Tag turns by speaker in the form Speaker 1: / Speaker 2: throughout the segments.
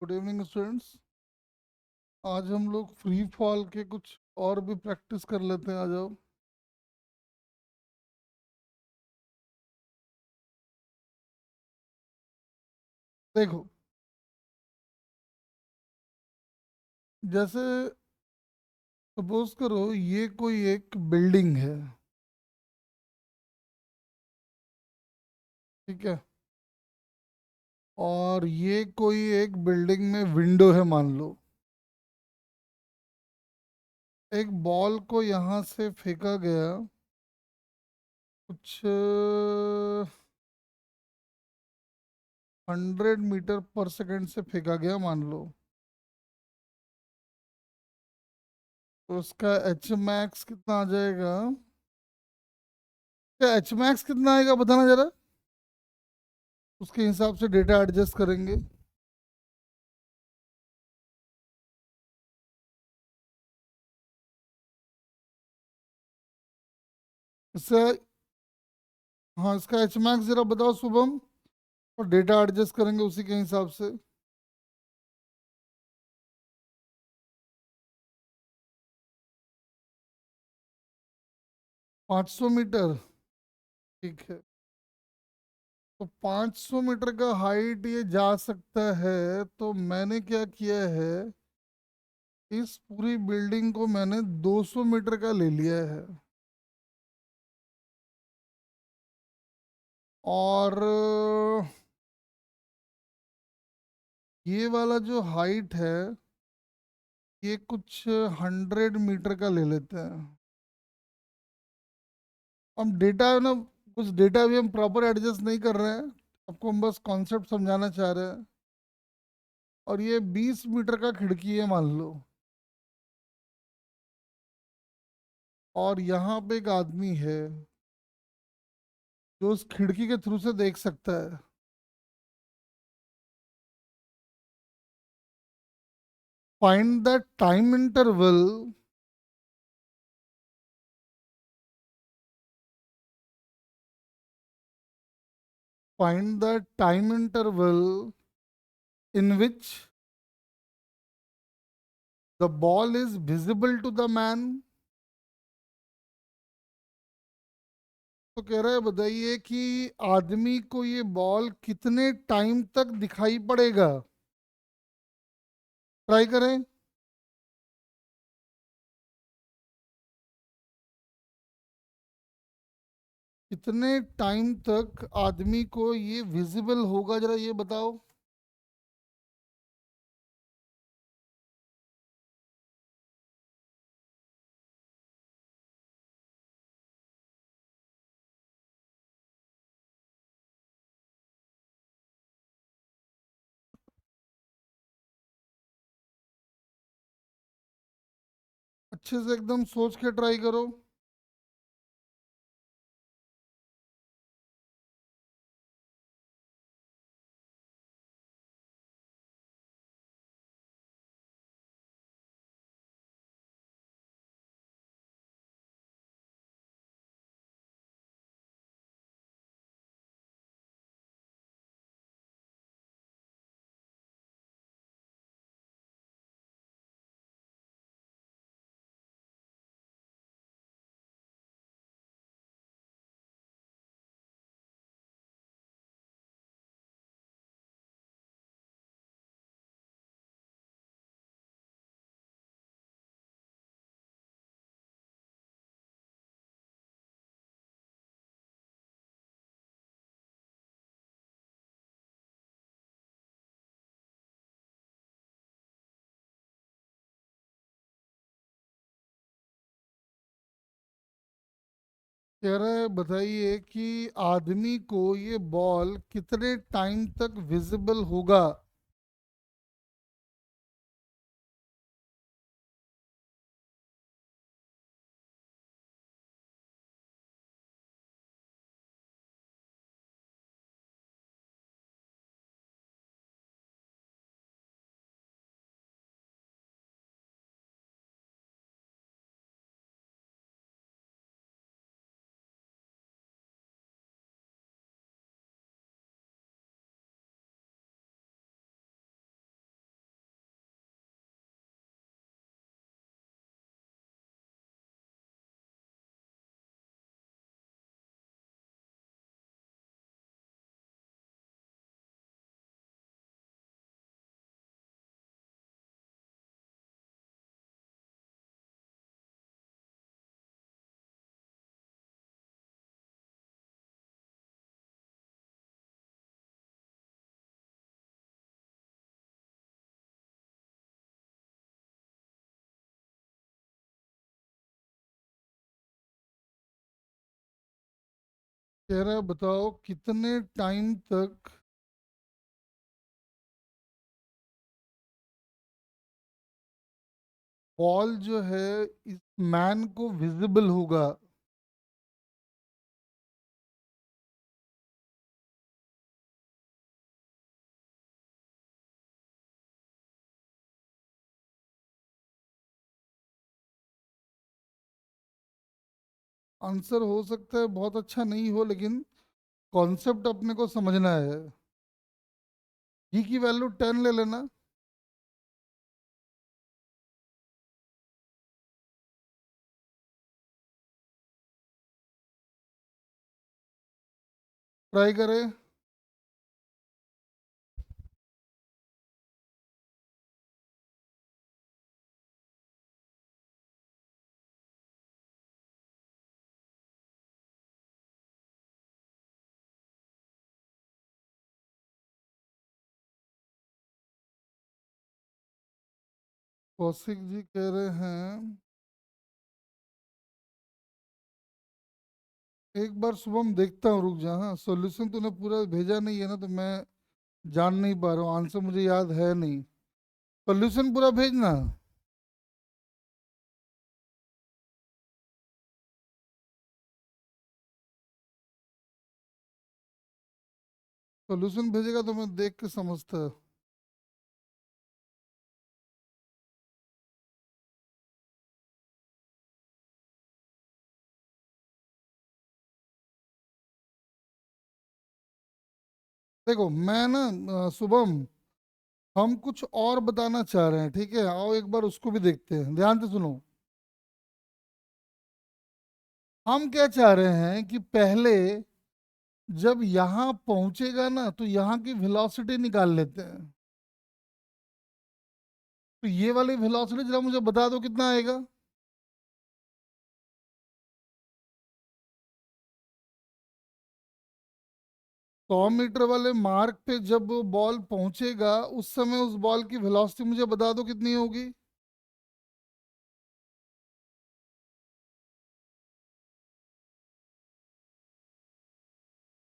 Speaker 1: Good evening students. आज हम लोग फ्री फॉल के कुछ और भी प्रैक्टिस कर लेते हैं। आ जाओ। देखो, जैसे सपोज करो ये कोई एक बिल्डिंग है। ठीक है। और ये कोई एक बिल्डिंग में विंडो है मान लो। एक बॉल को यहाँ से फेंका गया, कुछ 100 मीटर पर सेकेंड से फेंका गया मान लो। तो उसका एच मैक्स कितना आ जाएगा? क्या एच मैक्स कितना आएगा बताना जरा। उसके हिसाब से डेटा एडजस्ट करेंगे। इससे हाँ, इसका एच मैक्स जरा बताओ शुभम। और डेटा एडजस्ट करेंगे उसी के हिसाब से। 500 मीटर। ठीक है। तो 500 मीटर का हाइट ये जा सकता है। तो मैंने क्या किया है, इस पूरी बिल्डिंग को मैंने 200 मीटर का ले लिया है। और ये वाला जो हाइट है, ये कुछ 100 मीटर का ले लेते हैं। हम डेटा है ना, कुछ डेटा भी हम प्रॉपर एडजस्ट नहीं कर रहे हैं। आपको हम बस कॉन्सेप्ट समझाना चाह रहे हैं। और ये 20 मीटर का खिड़की है मान लो। और यहाँ पे एक आदमी है जो उस खिड़की के थ्रू से देख सकता है। Find the time interval. Find the time interval in which the ball is visible to the man. तो कह रहा है बताइए कि आदमी को ये बॉल कितने टाइम तक दिखाई पड़ेगा। ट्राई करें। कितने टाइम तक आदमी को ये विजिबल होगा जरा ये बताओ। अच्छे से एकदम सोच के ट्राई करो। कह रहा है बताइए कि आदमी को ये बॉल कितने टाइम तक विजिबल होगा। कह रहा है बताओ कितने टाइम तक बॉल जो है इस मैन को विजिबल होगा। आंसर हो सकता है बहुत अच्छा नहीं हो, लेकिन कॉन्सेप्ट अपने को समझना है। जी की वैल्यू 10 ले लेना। ट्राई करें। कौशिक जी कह रहे हैं एक बार शुभम देखता हूँ, रुक जा। हाँ, सॉल्यूशन तूने पूरा भेजा नहीं है ना, तो मैं जान नहीं पा रहा हूँ, आंसर मुझे याद है नहीं। सॉल्यूशन पूरा भेजना। सॉल्यूशन भेजेगा तो मैं देख के समझता। देखो मैं ना शुभम, हम कुछ और बताना चाह रहे हैं, ठीक है? आओ एक बार उसको भी देखते हैं, ध्यान से सुनो। हम क्या चाह रहे हैं कि पहले जब यहाँ पहुंचेगा ना, तो यहाँ की वेलोसिटी निकाल लेते हैं। तो ये वाली वेलोसिटी जरा मुझे बता दो कितना आएगा। 100 मीटर वाले मार्क पे जब वो बॉल पहुंचेगा, उस समय उस बॉल की वेलोसिटी मुझे बता दो कितनी होगी।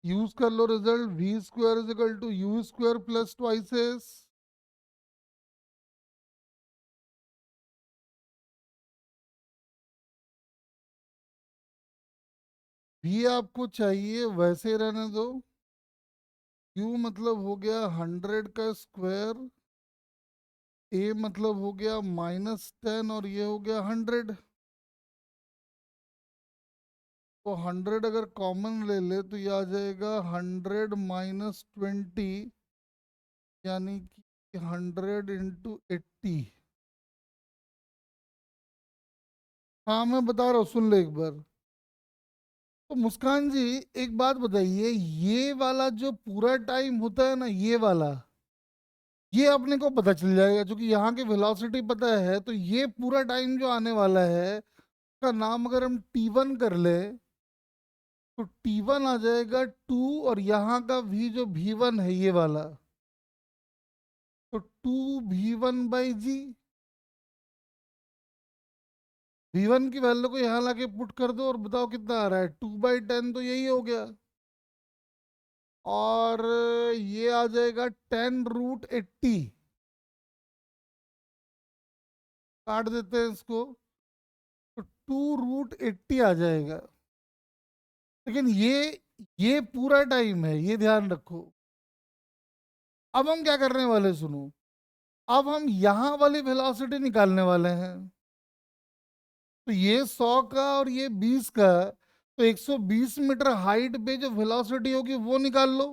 Speaker 1: यूज कर लो result, V square is equal to U square plus twice S. भी आपको चाहिए वैसे रहने दो। यू मतलब हो गया 100 का स्क्वायर, ए मतलब हो गया -10, और ये हो गया 100। तो 100 अगर कॉमन ले ले तो ये आ जाएगा 100 - 20, यानी कि 100 × 80। हाँ मैं बता रहा हूँ, सुन ले एक बार। तो मुस्कान जी, एक बात बताइए, ये वाला जो पूरा टाइम होता है ना, ये वाला, ये अपने को पता चल जाएगा क्योंकि यहाँ की वेलोसिटी पता है। तो ये पूरा टाइम जो आने वाला है, का नाम अगर हम T1 कर ले, तो T1 आ जाएगा 2, और यहाँ का भी जो V1 है ये वाला, तो 2V1/G। V1 की वैल्यू को यहाँ लाके पुट कर दो और बताओ कितना आ रहा है। 2/10 तो यही हो गया। और ये आ जाएगा 10√80। काट देते हैं इसको, तो 2√80 आ जाएगा। लेकिन ये पूरा टाइम है, ये ध्यान रखो। अब हम क्या करने वाले सुनो, अब हम यहाँ वाली वेलोसिटी निकालने वाले हैं। तो ये 100 का और ये 20 का, तो 120 मीटर हाइट पे जो वेलोसिटी होगी वो निकाल लो।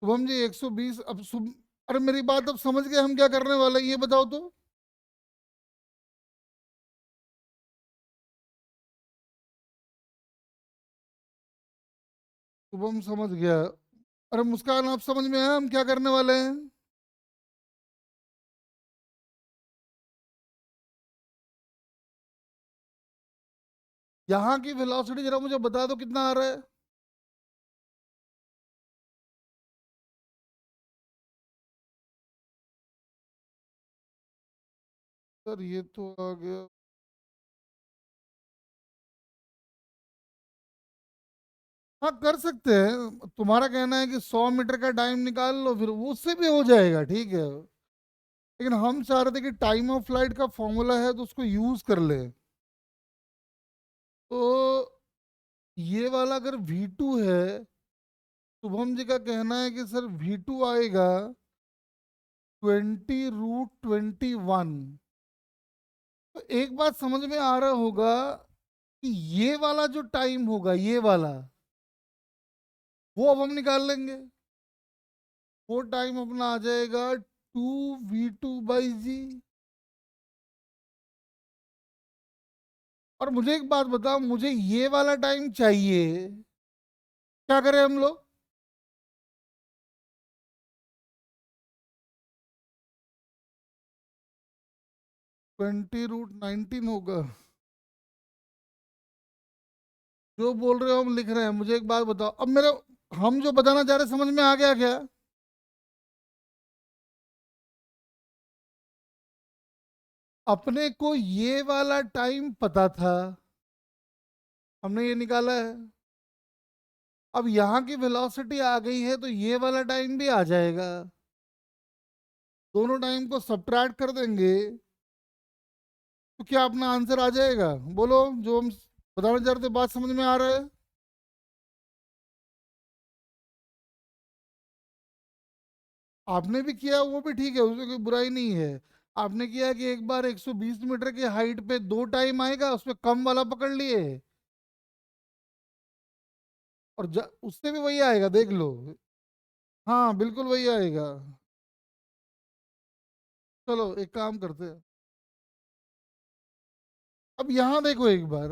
Speaker 1: शुभम जी 120, अब अरे मेरी बात अब समझ गए हम क्या करने वाले हैं, ये बताओ तो। शुभम समझ गया। अरे मुस्कान, आप समझ में आया हम क्या करने वाले हैं? यहाँ की वेलोसिटी जरा मुझे बता दो कितना आ रहा है। सर ये तो आ गया हाँ कर सकते हैं, तुम्हारा कहना है कि 100 मीटर का टाइम निकाल लो, फिर उससे भी हो जाएगा, ठीक है। लेकिन हम चाह रहे थे कि टाइम ऑफ फ्लाइट का फॉर्मूला है तो उसको यूज कर ले। तो ये वाला अगर V2 है, शुभम जी का कहना है कि सर V2 आएगा 20√21। तो एक बात समझ में आ रहा होगा कि ये वाला जो टाइम होगा, ये वाला, वो अब हम निकाल लेंगे। वो टाइम अपना आ जाएगा 2V2/g। और मुझे एक बात बताओ, मुझे ये वाला टाइम चाहिए, क्या करें हम लोग? 20√19 होगा। जो बोल रहे हो हम लिख रहे हैं। मुझे एक बात बताओ, अब मेरे, हम जो बताना चाह रहे समझ में आ गया क्या? अपने को ये वाला टाइम पता था, हमने ये निकाला है। अब यहाँ की वेलोसिटी आ गई है तो ये वाला टाइम भी आ जाएगा। दोनों टाइम को सब्ट्रैक्ट कर देंगे तो क्या अपना आंसर आ जाएगा? बोलो, जो हम बताना चाह रहे थे, बात समझ में आ रहा है? आपने भी किया वो भी ठीक है, उसमें कोई बुराई नहीं है। आपने किया कि एक बार 120 मीटर की हाइट पे दो टाइम आएगा, उसमें कम वाला पकड़ लिए, और उससे भी वही आएगा, देख लो। हाँ बिल्कुल वही आएगा। चलो एक काम करते हैं, अब यहाँ देखो एक बार,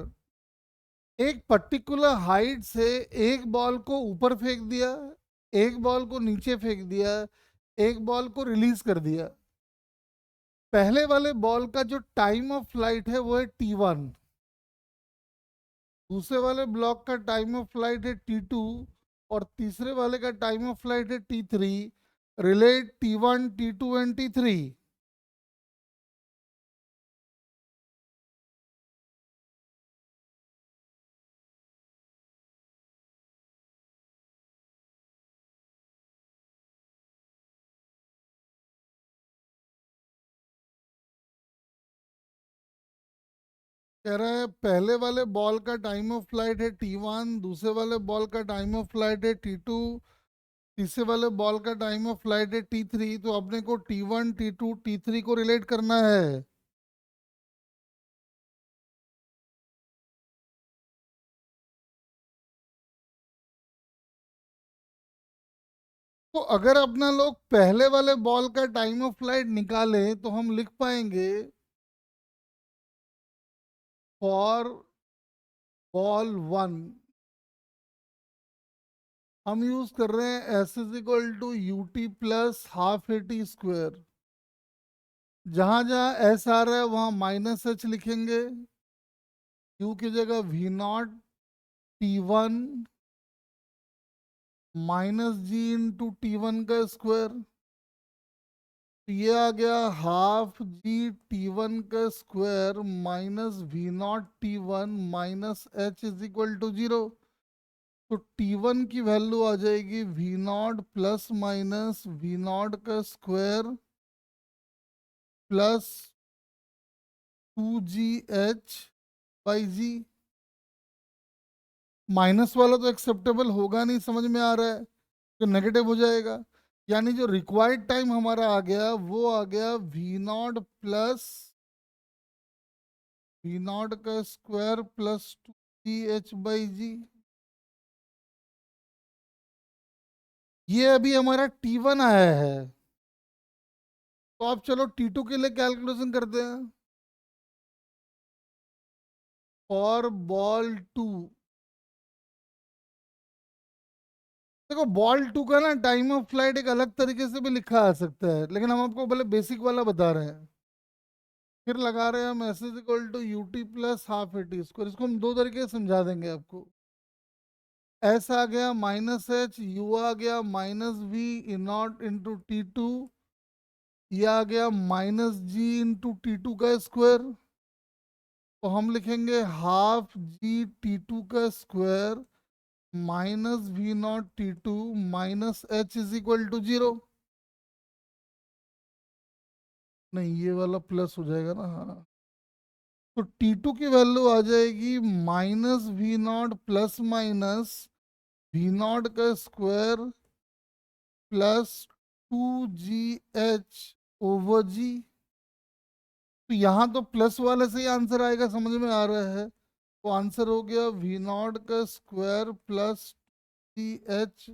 Speaker 1: एक पर्टिकुलर हाइट से एक बॉल को ऊपर फेंक दिया, एक बॉल को नीचे फेंक दिया, एक बॉल को रिलीज कर दिया। पहले वाले बॉल का जो टाइम ऑफ फ्लाइट है वो है T1, दूसरे वाले ब्लॉक का टाइम ऑफ फ्लाइट है T2, और तीसरे वाले का टाइम ऑफ फ्लाइट है T3। Relate T1, T2 and T3। कह रहा है पहले वाले बॉल का टाइम ऑफ फ्लाइट है T1, दूसरे वाले बॉल का टाइम ऑफ फ्लाइट है T2, तीसरे वाले बॉल का टाइम ऑफ फ्लाइट है T3। तो अपने को T1, T2, T3 को रिलेट करना है। तो अगर अपना लोग पहले वाले बॉल का टाइम ऑफ फ्लाइट निकाले तो हम लिख पाएंगे फॉर बॉल 1, हम यूज कर रहे हैं S = UT+12AT²। जहां जहां S आ रहा है वहां -H लिखेंगे। U की जगह V0 T1 -G × T1²। तो ये आ गया ½ G T1² -V0 T1 -H = 0। तो T1 की वैल्यू आ जाएगी V0 ± V0² plus 2GH/G। Minus वाला तो एक्सेप्टेबल होगा नहीं, समझ में आ रहा है, तो नेगेटिव हो जाएगा। यानी जो रिक्वायर्ड टाइम हमारा आ गया वो आ गया V0 + V0² प्लस 2GH/G। ये अभी हमारा T1 आया है। तो आप चलो T2 के लिए कैलकुलेशन करते हैं। फॉर बॉल 2, देखो बॉल 2 का ना टाइम ऑफ फ्लाइट एक अलग तरीके से भी लिखा आ सकता है, लेकिन हम आपको पहले बेसिक वाला बता रहे हैं। फिर लगा रहे हैं हम S = UT+12AT²। इसको हम दो तरीके से समझा देंगे आपको। S आ गया -H, U आ गया -V0 × T2, ये आ गया -G × T2²। तो हम लिखेंगे ½ G T2² minus V naught T two minus H is equal to 0। नहीं, ये वाला प्लस हो जाएगा ना, हाँ। तो टी टू की वैल्यू आ जाएगी minus V naught plus minus V naught का square plus 2GH over G. तो यहाँ तो प्लस वाले से ही आंसर आएगा, समझ में आ रहा है। तो आंसर हो गया वी नॉट का square plus GH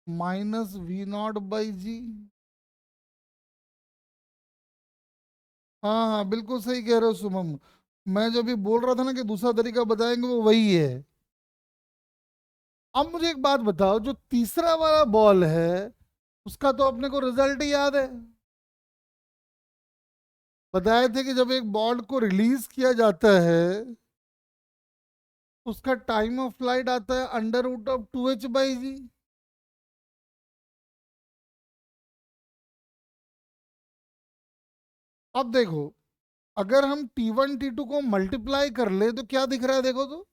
Speaker 1: minus V naught by G. हाँ हाँ, बिल्कुल सही कह रहे हो शुभम। मैं जो भी बोल रहा था ना कि दूसरा तरीका बताएंगे, वो वही है। अब मुझे एक बात बताओ, जो तीसरा वाला बॉल है उसका तो अपने को रिजल्ट ही याद है। बताए थे कि जब एक बॉल को रिलीज किया जाता है उसका टाइम ऑफ फ्लाइट आता है अंडर रूट ऑफ 2h/g। अब देखो, अगर हम T1 T2 को मल्टीप्लाई कर ले तो क्या दिख रहा है, देखो तो।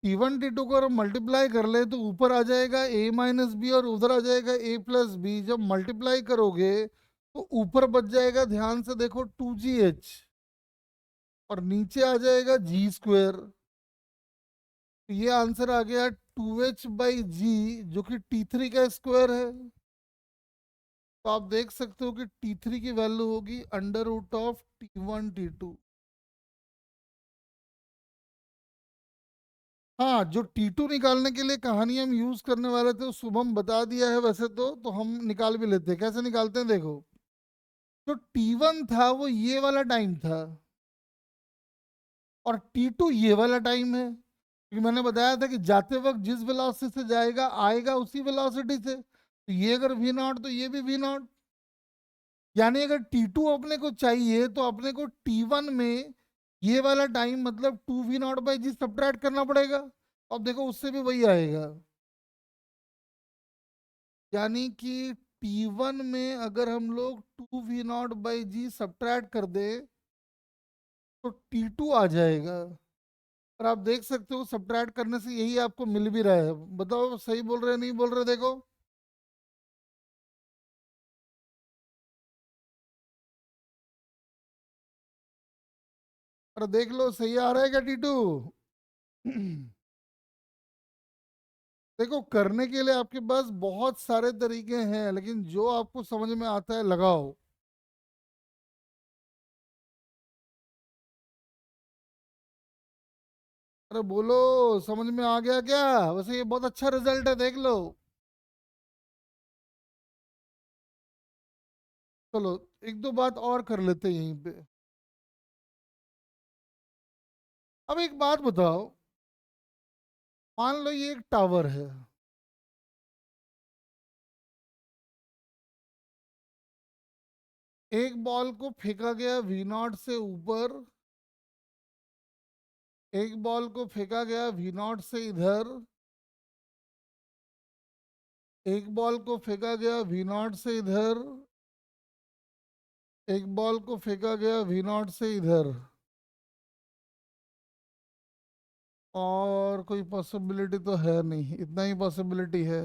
Speaker 1: T1 T2 को अगर मल्टीप्लाई कर ले तो ऊपर आ जाएगा a-b और उधर आ जाएगा a+b। जब मल्टीप्लाई करोगे तो ऊपर बच जाएगा, ध्यान से देखो, 2GH और नीचे आ जाएगा g²। तो ये आंसर आ गया 2h/g, जो कि T3 का स्क्वायर है। तो आप देख सकते हो कि T3 की वैल्यू होगी under root of T1 T2। हाँ, जो T2 निकालने के लिए कहानी हम यूज करने वाले थे वो शुभम बता दिया है वैसे तो हम निकाल भी लेते हैं। कैसे निकालते हैं, देखो। जो T1 था वो ये वाला टाइम था और T2 ये वाला टाइम है, क्योंकि मैंने बताया था कि जाते वक्त जिस वेलोसिटी से जाएगा आएगा उसी वेलोसिटी से। तो ये अगर वी नॉट तो ये भी वी नॉट। यानी अगर T2 अपने को चाहिए तो अपने को T1 में ये वाला टाइम मतलब 2v0/g सब्ट्रैक्ट करना पड़ेगा। अब देखो उससे भी वही आएगा। यानी कि T1 में अगर हम लोग 2v0/g सब्ट्रैक्ट कर दे तो T2 आ जाएगा। और आप देख सकते हो सब्ट्रैक्ट करने से यही आपको मिल भी रहा है। बताओ सही बोल रहे हैं नहीं बोल रहे, देखो। और देख लो सही आ रहा है क्या T2? देखो, करने के लिए आपके पास बहुत सारे तरीके हैं, लेकिन जो आपको समझ में आता है लगाओ। अरे बोलो, समझ में आ गया क्या? वैसे ये बहुत अच्छा रिजल्ट है, देख लो। चलो, एक दो बात और कर लेते हैं यहीं पे। अब एक बात बताओ, मान लो ये एक टावर है। एक बॉल को फेंका गया V0 से ऊपर, एक बॉल को फेंका गया V0 से इधर, एक बॉल को फेंका गया V0 से इधर, एक बॉल को फेंका गया V0 से इधर। और कोई पॉसिबिलिटी तो है नहीं, इतना ही पॉसिबिलिटी है।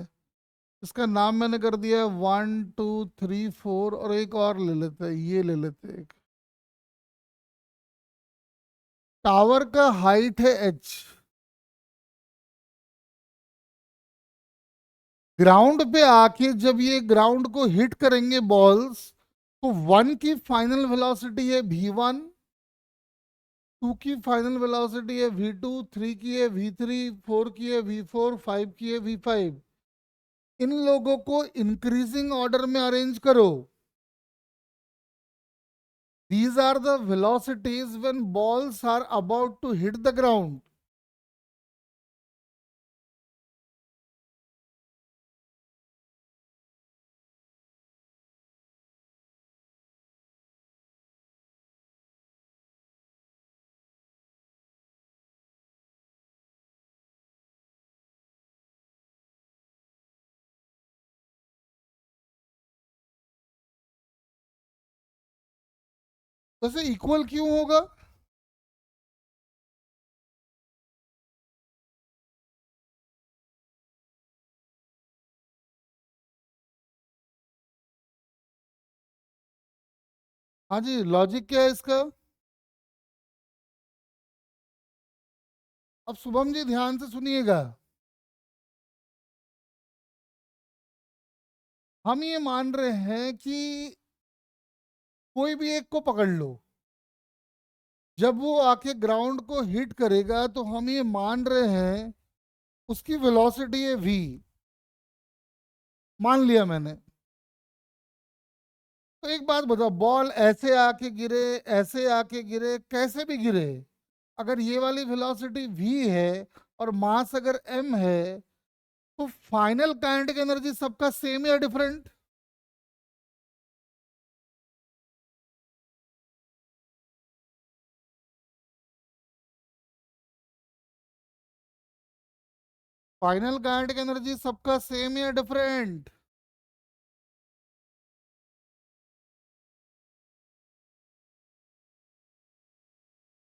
Speaker 1: इसका नाम मैंने कर दिया 1 2 3 4, और एक और ले लेते हैं, ये ले लेते हैं एक। टावर का हाइट है h। ग्राउंड पे आके जब ये ग्राउंड को हिट करेंगे बॉल्स, तो 1 की फाइनल वेलोसिटी है v1, 2 की फाइनल वेलोसिटी है v2, 3 की है v3, 4 की है v4, 5 की है v5। इन लोगों को इंक्रीजिंग ऑर्डर में अरेंज करो। These are the velocities when balls are about to hit the ground. वैसे इक्वल क्यों होगा? हाँ जी, लॉजिक क्या है इसका? अब शुभम जी ध्यान से सुनिएगा। हम ये मान रहे हैं कि कोई भी एक को पकड़ लो, जब वो आके ग्राउंड को हिट करेगा तो हम ये मान रहे हैं उसकी वेलोसिटी है v। मान लिया मैंने। तो एक बात बताओ, बॉल ऐसे आके गिरे, ऐसे आके गिरे, कैसे भी गिरे, अगर ये वाली वेलोसिटी v है और मास अगर m है, तो फाइनल काइनेटिक एनर्जी सबका सेम या डिफरेंट? फाइनल काइनेटिक एनर्जी सबका सेम या डिफरेंट?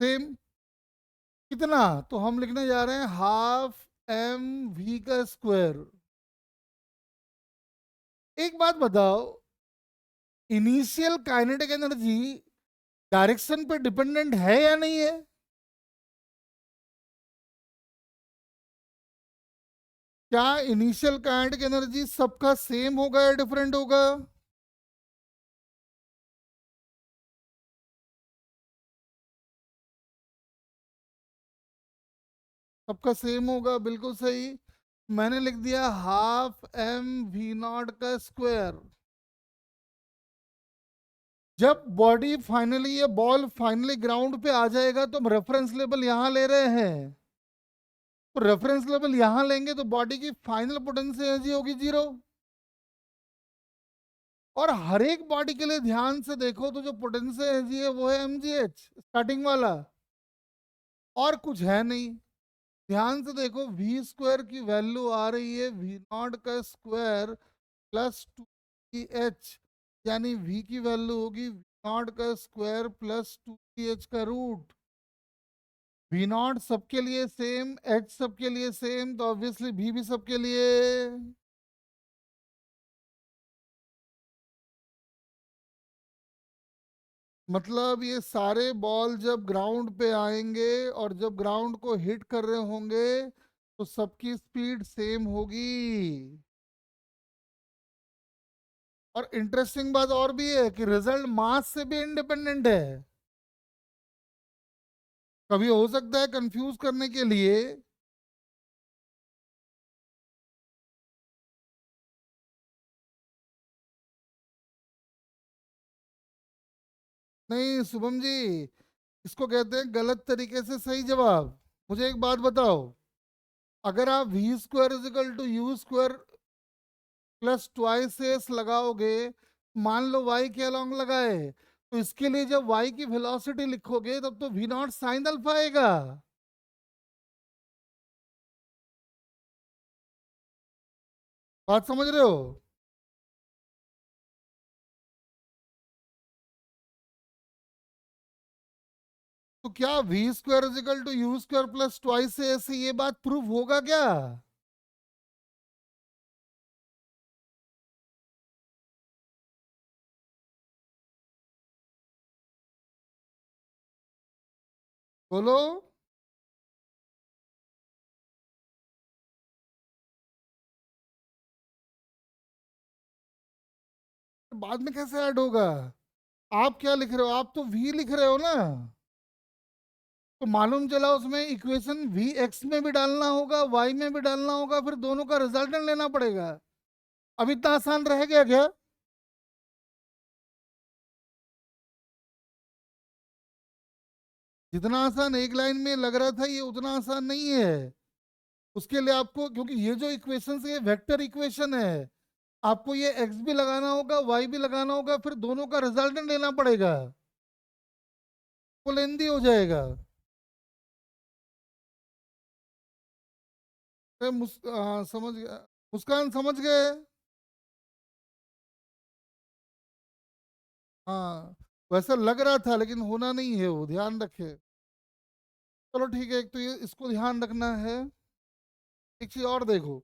Speaker 1: सेम। कितना? तो हम लिखने जा रहे हैं हाफ एम वी का स्क्वायर। एक बात बताओ, इनिशियल काइनेटिक एनर्जी डायरेक्शन पे डिपेंडेंट है या नहीं है? क्या इनिशियल काइनेटिक एनर्जी सबका सेम होगा या डिफरेंट होगा? सबका सेम होगा, बिल्कुल सही। मैंने लिख दिया हाफ एम वी नॉट का स्क्वायर। जब बॉडी फाइनली, ये बॉल फाइनली ग्राउंड पे आ जाएगा तो हम रेफरेंस लेवल यहां ले रहे हैं, तो रेफरेंस लेवल यहां लेंगे तो बॉडी की फाइनल पोटेंशियल एनर्जी होगी 0। और हर एक बॉडी के लिए ध्यान से देखो तो जो पोटेंशियल एनर्जी है वो है mgh स्टार्टिंग वाला, और कुछ है नहीं। ध्यान से देखो, वी स्क्वायर की वैल्यू आ रही है वी नॉट का स्क्वायर प्लस 2h, यानी v की वैल्यू होगी वी नॉट का स्क्वायर प्लस 2h का रूट। वी नॉट सबके लिए सेम, h सबके लिए सेम, तो ऑब्वियसली v भी सबके लिए। मतलब ये सारे बॉल जब ग्राउंड पे आएंगे और जब ग्राउंड को हिट कर रहे होंगे तो सबकी स्पीड सेम होगी। और इंटरेस्टिंग बात और भी है कि रिजल्ट मास से भी इंडिपेंडेंट है। कभी हो सकता है कंफ्यूज करने के लिए। नहीं शुभम जी, इसको कहते हैं गलत तरीके से सही जवाब। मुझे एक बात बताओ, अगर आप V square is equal to U square plus twice S लगाओगे, मान लो y के अलोंग लगाए, तो इसके लिए जब y की वेलोसिटी लिखोगे तब तो v नॉट साइन अल्फा आएगा। बात समझ रहे हो? तो क्या V square is equal to U square plus twice S से ये बात प्रूव होगा क्या? बोलो। बाद में कैसे ऐड होगा? आप क्या लिख रहे हो? आप तो v लिख रहे हो ना, तो मालूम चला उसमें इक्वेशन वी एक्स में भी डालना होगा, वाई में भी डालना होगा, फिर दोनों का रिजल्टेंट लेना पड़ेगा। अब इतना आसान रह गया क्या? जितना आसान एक लाइन में लग रहा था ये उतना आसान नहीं है। उसके लिए आपको, क्योंकि ये जो इक्वेशन है ये वेक्टर इक्वेशन है, आपको ये एक्स भी लगाना होगा, वाई भी लगाना होगा, फिर दोनों का रिजल्टेंट लेना पड़ेगा। वो लेंदी हो जाएगा। हाँ समझ गया। मुस्कान समझ गए? हाँ, वैसा लग रहा था लेकिन होना नहीं है, वो ध्यान रखे। चलो ठीक है, एक तो ये इसको ध्यान रखना है। एक चीज और देखो,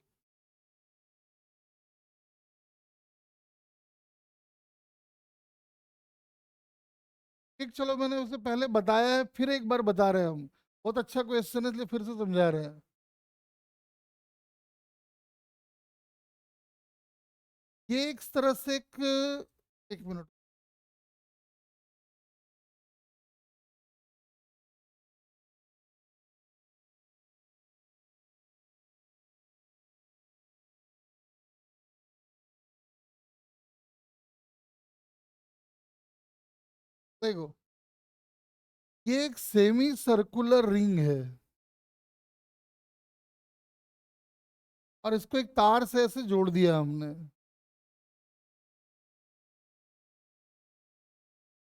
Speaker 1: ठीक, चलो मैंने उसे पहले बताया है, फिर एक बार बता रहे हैं हम। बहुत अच्छा क्वेश्चन है, इसलिए फिर से समझा रहे हैं। ये एक तरह से एक मिनट। देखो, ये एक सेमी सर्कुलर रिंग है, और इसको एक तार से ऐसे जोड़ दिया हमने।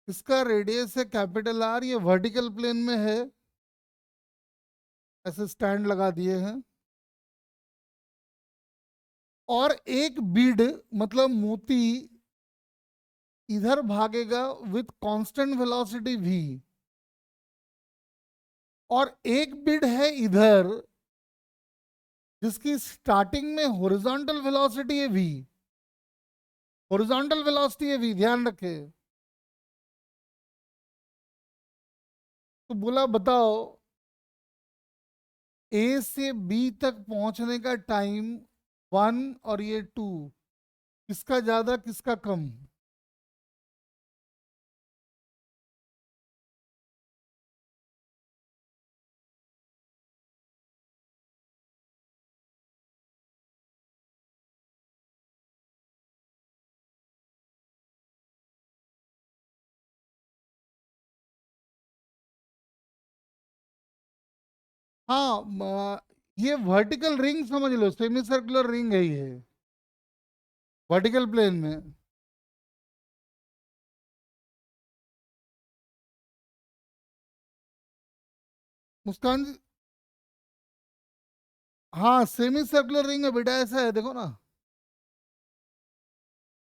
Speaker 1: इसका रेडियस है कैपिटल आर, ये वर्टिकल प्लेन में है, ऐसे स्टैंड लगा दिए हैं। और एक बीड, मतलब मोती, इधर भागेगा विथ कांस्टेंट वेलोसिटी v, और एक बीड है इधर जिसकी स्टार्टिंग में हॉरिजॉन्टल वेलोसिटी है v। हॉरिजॉन्टल वेलोसिटी है v, ध्यान रखे। तो बोला बताओ, ए से बी तक पहुंचने का टाइम 1 और ये 2, किसका ज्यादा किसका कम? हाँ, ये वर्टिकल रिंग समझ लो, सेमी सर्कुलर रिंग है ये, वर्टिकल प्लेन में। मुस्कान जी, हाँ सेमी सर्कुलर रिंग है बेटा, ऐसा है देखो ना,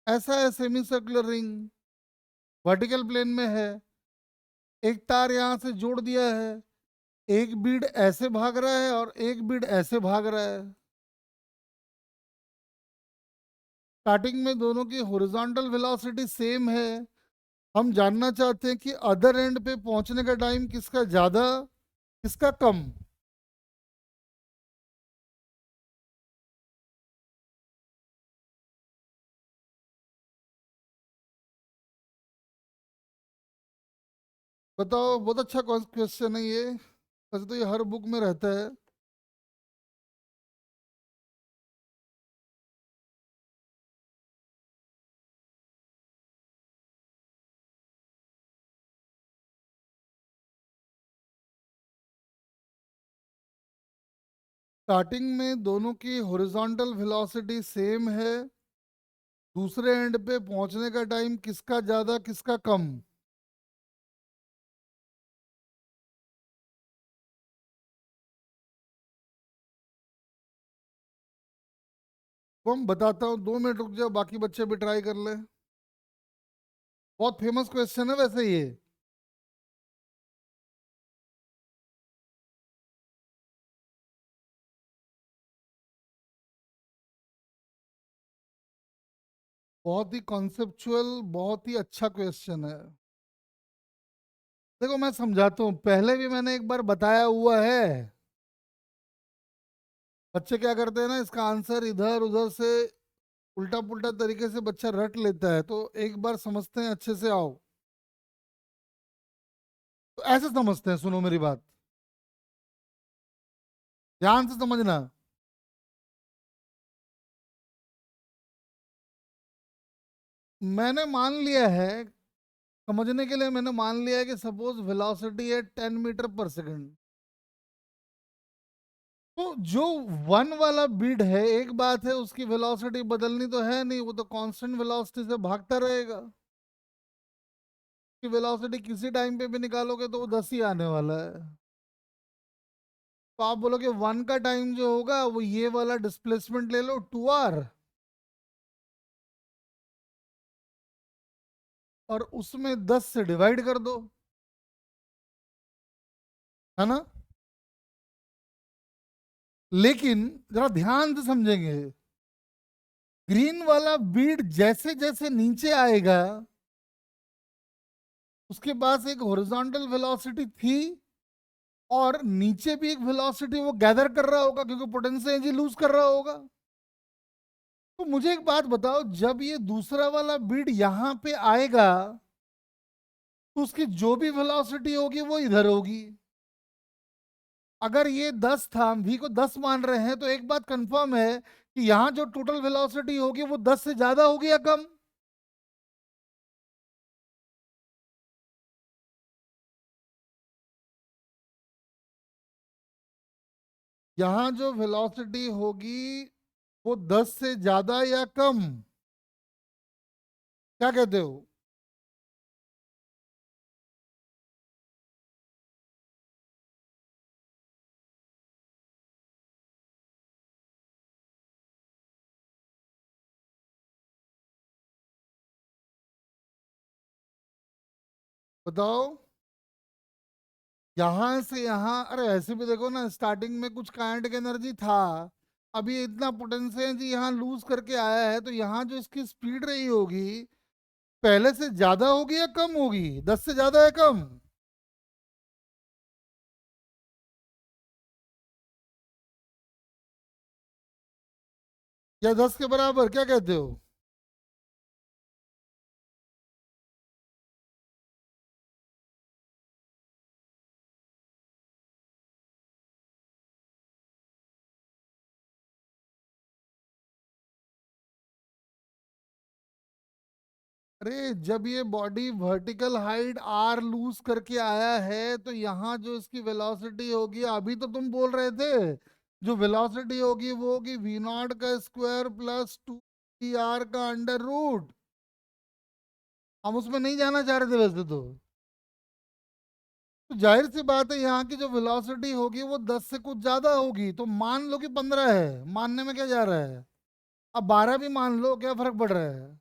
Speaker 1: ऐसा है semi circular ring, vertical plane में है। एक तार यहां से जोड़ दिया है, एक बीड ऐसे भाग रहा है और एक बीड ऐसे भाग रहा है। स्टार्टिंग में दोनों की हॉरिजॉन्टल वेलोसिटी सेम है। हम जानना चाहते हैं कि अदर एंड पे पहुंचने का टाइम किसका ज्यादा किसका कम। बताओ, बहुत अच्छा क्वेश्चन है ये, वैसे तो ये हर बुक में रहता है। स्टार्टिंग में दोनों की हॉरिजॉन्टल वेलोसिटी सेम है, दूसरे एंड पे पहुंचने का टाइम किसका ज्यादा किसका कम। तो हम बताता हूँ, 2 मिनट रुक जाओ, बाकी बच्चे भी ट्राई कर ले। बहुत फेमस क्वेश्चन है वैसे ये। बहुत ही कॉन्सेप्चुअल, बहुत ही अच्छा क्वेश्चन है। देखो मैं समझाता हूँ, पहले भी मैंने एक बार बताया हुआ है। बच्चे क्या करते हैं ना, इसका आंसर इधर उधर से उल्टा पुल्टा तरीके से बच्चा रट लेता है, तो एक बार समझते हैं अच्छे से, आओ। तो ऐसे समझते हैं, सुनो मेरी बात, ध्यान से समझना। मैंने मान लिया है, समझने के लिए मैंने मान लिया है कि सपोज वेलोसिटी है 10 मीटर पर सेकंड। तो जो 1 वाला बीड है, एक बात है उसकी वेलोसिटी बदलनी तो है नहीं, वो तो कांस्टेंट वेलोसिटी से भागता रहेगा। कि वेलोसिटी किसी टाइम पे भी निकालोगे तो वो 10 ही आने वाला है। तो आप बोलोगे 1 का टाइम जो होगा वो ये वाला डिस्प्लेसमेंट ले लो 2r, और उसमें 10 से डिवाइड कर दो, है ना। लेकिन जरा ध्यान से समझेंगे, ग्रीन वाला बीड जैसे जैसे नीचे आएगा, उसके पास एक हॉरिजॉन्टल वेलोसिटी थी और नीचे भी एक वेलोसिटी वो गैदर कर रहा होगा क्योंकि पोटेंशियल एनर्जी लूज कर रहा होगा। तो मुझे एक बात बताओ, जब ये दूसरा वाला बीड यहां पे आएगा तो उसकी जो भी वेलोसिटी होगी वो इधर होगी। अगर ये 10 था, हम v को 10 मान रहे हैं, तो एक बात कंफर्म है कि यहां जो टोटल वेलोसिटी होगी वो 10 से ज्यादा होगी या कम। यहां जो वेलोसिटी होगी वो 10 से ज्यादा या कम, क्या कहते हो? बताओ। यहां से यहां, अरे ऐसे भी देखो ना, स्टार्टिंग में कुछ काइनेटिक एनर्जी था, अभी इतना पोटेंशियल एनर्जी यहाँ लूज करके आया है, तो यहाँ जो इसकी स्पीड रही होगी पहले से ज्यादा होगी या कम होगी? 10 से ज्यादा या कम? या 10 के बराबर, क्या कहते हो? अरे जब ये body vertical height R lose करके आया है तो यहाँ जो इसकी वेलोसिटी होगी, अभी तो तुम बोल रहे थे जो वेलोसिटी होगी वो होगी वी नॉट का स्क्वायर प्लस 2 आर का अंडर रूट। हम उसमें नहीं जाना चाह रहे थे वैसे तो जाहिर सी बात है यहाँ की जो वेलोसिटी होगी वो 10 से कुछ ज्यादा होगी। तो मान लो कि 15 है, मानने में क्या जा रहा है? अब 12 भी मान लो, क्या फर्क पड़ रहा है?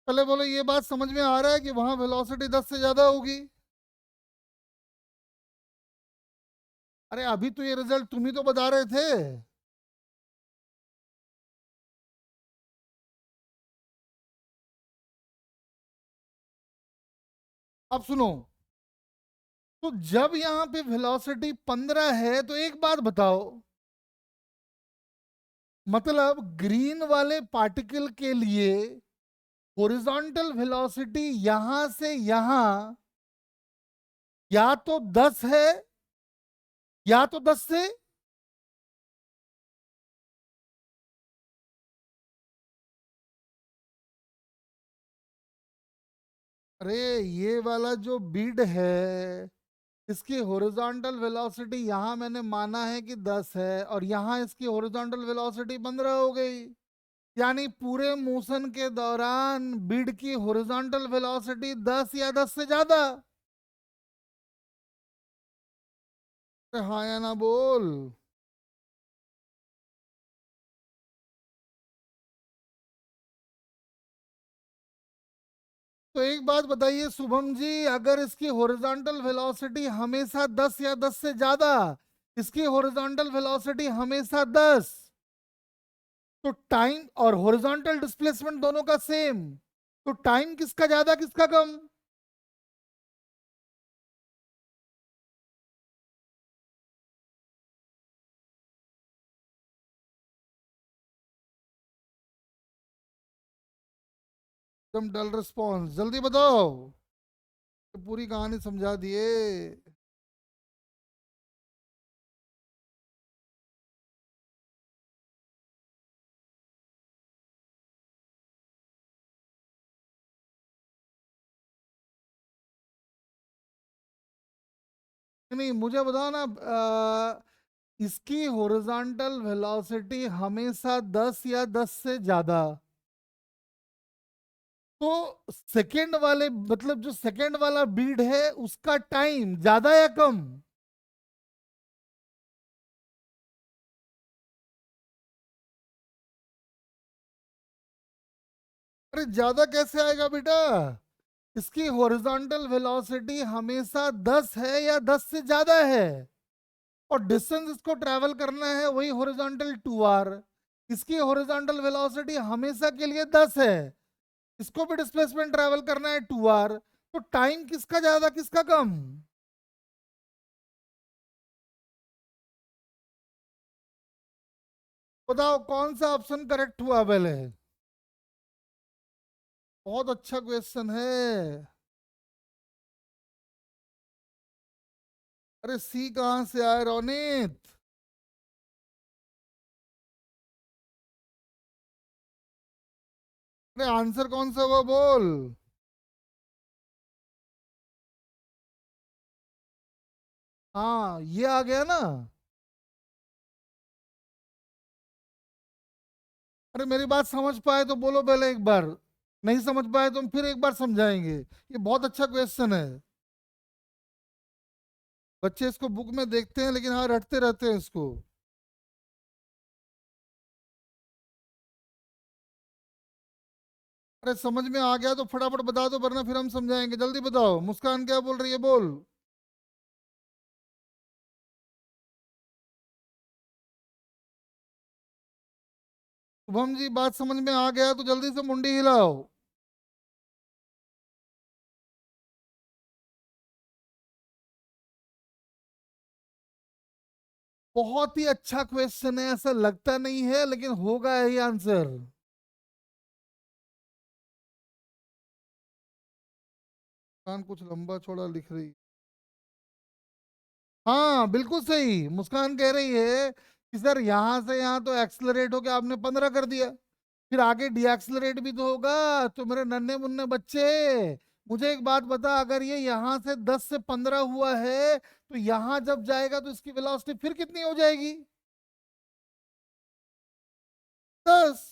Speaker 1: पहले बोलो, ये बात समझ में आ रहा है कि वहां वेलोसिटी 10 से ज्यादा होगी? अरे अभी तो ये रिजल्ट तुम ही तो बता रहे थे। अब सुनो, तो जब यहाँ पे वेलोसिटी 15 है तो एक बात बताओ, मतलब ग्रीन वाले पार्टिकल के लिए हॉरिजॉन्टल वेलोसिटी यहां से यहां या तो 10 है या तो 10 से, अरे ये वाला जो बीड है इसकी हॉरिजॉन्टल वेलोसिटी यहां मैंने माना है कि 10 है और यहां इसकी हॉरिजॉन्टल वेलोसिटी 15 हो गई। यानी पूरे मोशन के दौरान बीड की हॉरिजॉन्टल वेलोसिटी 10 या 10 से ज्यादा। अरे हाँ या ना बोल। तो एक बात बताइए शुभम जी, अगर इसकी हॉरिजॉन्टल वेलोसिटी हमेशा 10 या 10 से ज्यादा, इसकी हॉरिजॉन्टल वेलोसिटी हमेशा 10, तो टाइम और हॉरिजॉन्टल डिस्प्लेसमेंट दोनों का सेम, तो टाइम किसका ज्यादा किसका कम? एकदम डल रिस्पॉन्स, जल्दी बताओ। तो पूरी कहानी समझा दिए। नहीं मुझे बताओ ना, इसकी हॉरिजॉन्टल वेलोसिटी हमेशा 10 या 10 से ज्यादा, तो सेकंड वाले मतलब जो सेकंड वाला बीड है उसका टाइम ज्यादा या कम? अरे ज्यादा कैसे आएगा बेटा? इसकी हॉरिजॉन्टल वेलोसिटी हमेशा 10 है या 10 से ज्यादा है, और डिस्टेंस इसको ट्रैवल करना है वही हॉरिजॉन्टल 2r। इसकी हॉरिजॉन्टल वेलोसिटी हमेशा के लिए 10 है, इसको भी डिस्प्लेसमेंट ट्रेवल करना है 2r, तो टाइम किसका ज्यादा किसका कम? बताओ कौन सा ऑप्शन करेक्ट हुआ पहले? बहुत अच्छा क्वेश्चन है। अरे सी कहां से आए रोनित? अरे आंसर कौन सा हुआ बोल। हाँ ये आ गया ना। अरे मेरी बात समझ पाए तो बोलो पहले एक बार, नहीं समझ पाए तो हम फिर एक बार समझाएंगे। ये बहुत अच्छा क्वेश्चन है। बच्चे इसको बुक में देखते हैं लेकिन हाँ रटते रहते हैं इसको। अरे समझ में आ गया तो फटाफट बता दो वरना फिर हम समझाएंगे, जल्दी बताओ। मुस्कान क्या बोल रही है बोल। शुभम जी बात समझ में आ गया तो जल्दी से मुंडी हिलाओ। बहुत ही अच्छा क्वेश्चन है, ऐसा लगता नहीं है लेकिन होगा यही आंसर। मुस्कान कुछ लंबा चौड़ा लिख रही। हाँ बिल्कुल सही, मुस्कान कह रही है कि सर यहां से यहां तो एक्सलरेट होके आपने 15 कर दिया, फिर आगे डीएक्सलरेट भी तो होगा। तो मेरे नन्हे मुन्ने बच्चे, मुझे एक बात बता, अगर ये यहां से 10 से 15 हुआ है तो यहां जब जाएगा तो इसकी वेलोसिटी फिर कितनी हो जाएगी? 10,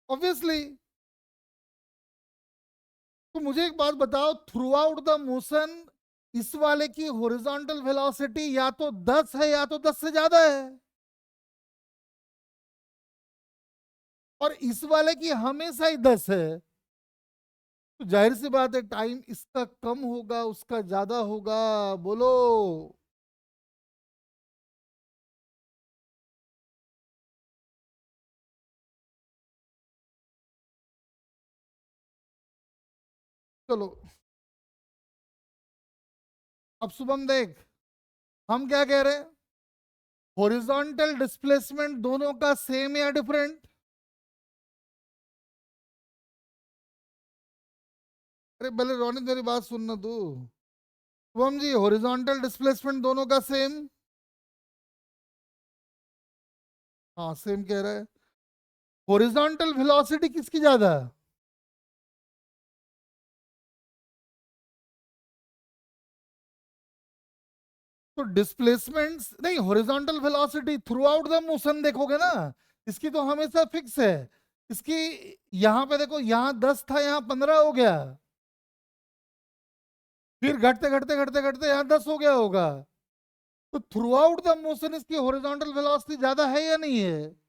Speaker 1: ऑब्वियसली। तो मुझे एक बात बताओ, थ्रू आउट द मोशन इस वाले की हॉरिजॉन्टल वेलोसिटी या तो 10 है या तो 10 से ज्यादा है, और इस वाले की हमेशा ही 10 है। तो जाहिर सी बात है टाइम इसका कम होगा उसका ज्यादा होगा। बोलो। चलो अब शुभम देख, हम क्या कह रहे हैं? हॉरिजॉन्टल डिस्प्लेसमेंट दोनों का सेम या डिफरेंट? अरे पहले रोनित मेरी बात सुनना तू। शुभम जी हॉरिजॉन्टल डिस्प्लेसमेंट दोनों का सेम? हाँ सेम कह रहा है। हॉरिजॉन्टल वेलोसिटी किसकी ज्यादा? तो डिस्प्लेसमेंट नहीं, horizontal velocity through out the motion देखोगे ना, इसकी तो हमेशा फिक्स है। इसकी यहां पे देखो, यहां 10 था यहां 15 हो गया, फिर घटते घटते घटते घटते यहां 10 हो गया होगा। तो थ्रू आउट द मोशन इसकी हॉरिजॉन्टल वेलोसिटी ज्यादा है या नहीं है?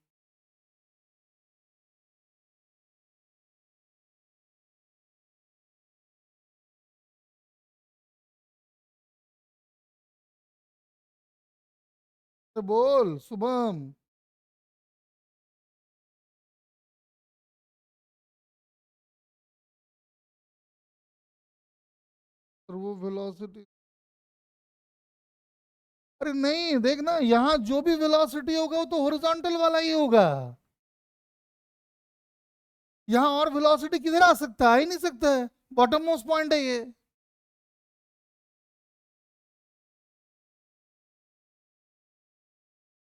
Speaker 1: तो बोल शुभम। और वो वेलोसिटी, अरे नहीं देखना, यहाँ जो भी वेलोसिटी होगा वो तो हॉरिजॉन्टल वाला ही होगा। यहाँ और वेलोसिटी किधर आ सकता है? आ ही नहीं सकता है, बॉटम मोस्ट पॉइंट है ये।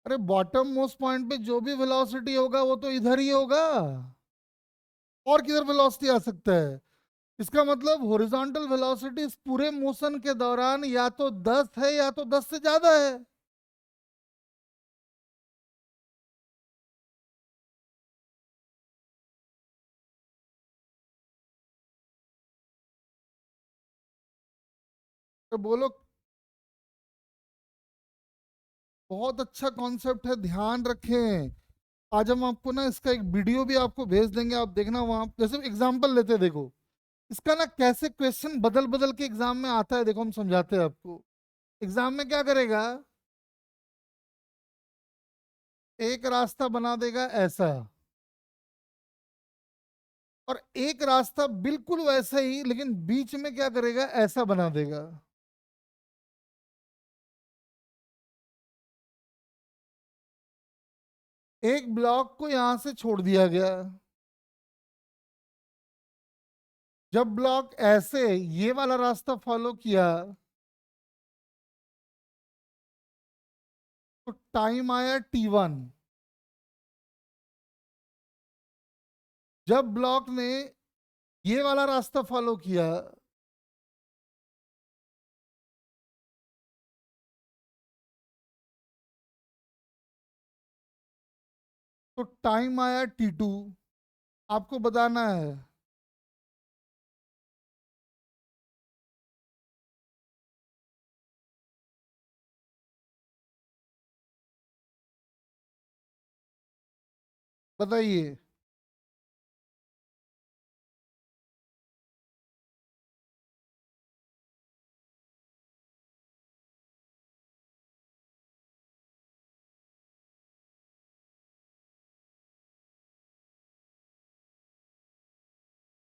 Speaker 1: अरे बॉटम मोस्ट पॉइंट पे जो भी वेलोसिटी होगा वो तो इधर ही होगा, और किधर वेलोसिटी आ सकता है? इसका मतलब हॉरिजॉन्टल वेलोसिटी इस पूरे मोशन के दौरान या तो 10 है या तो 10 से ज्यादा है। तो बोलो। बहुत अच्छा कॉन्सेप्ट है, ध्यान रखें। आज हम आपको ना इसका एक वीडियो भी आपको भेज देंगे, आप देखना वहां, जैसे एग्जांपल लेते हैं, देखो इसका ना कैसे क्वेश्चन बदल बदल के एग्जाम में आता है, देखो हम समझाते हैं आपको। एग्जाम में क्या करेगा, एक रास्ता बना देगा ऐसा, और एक रास्ता बिल्कुल वैसा ही, लेकिन बीच में क्या करेगा, ऐसा बना देगा। एक ब्लॉक को यहां से छोड़ दिया गया। जब ब्लॉक ऐसे ये वाला रास्ता फॉलो किया, तो टाइम आया T1। जब ब्लॉक ने ये वाला रास्ता फॉलो किया, तो टाइम आया T2। आपको बताना है। बताइए।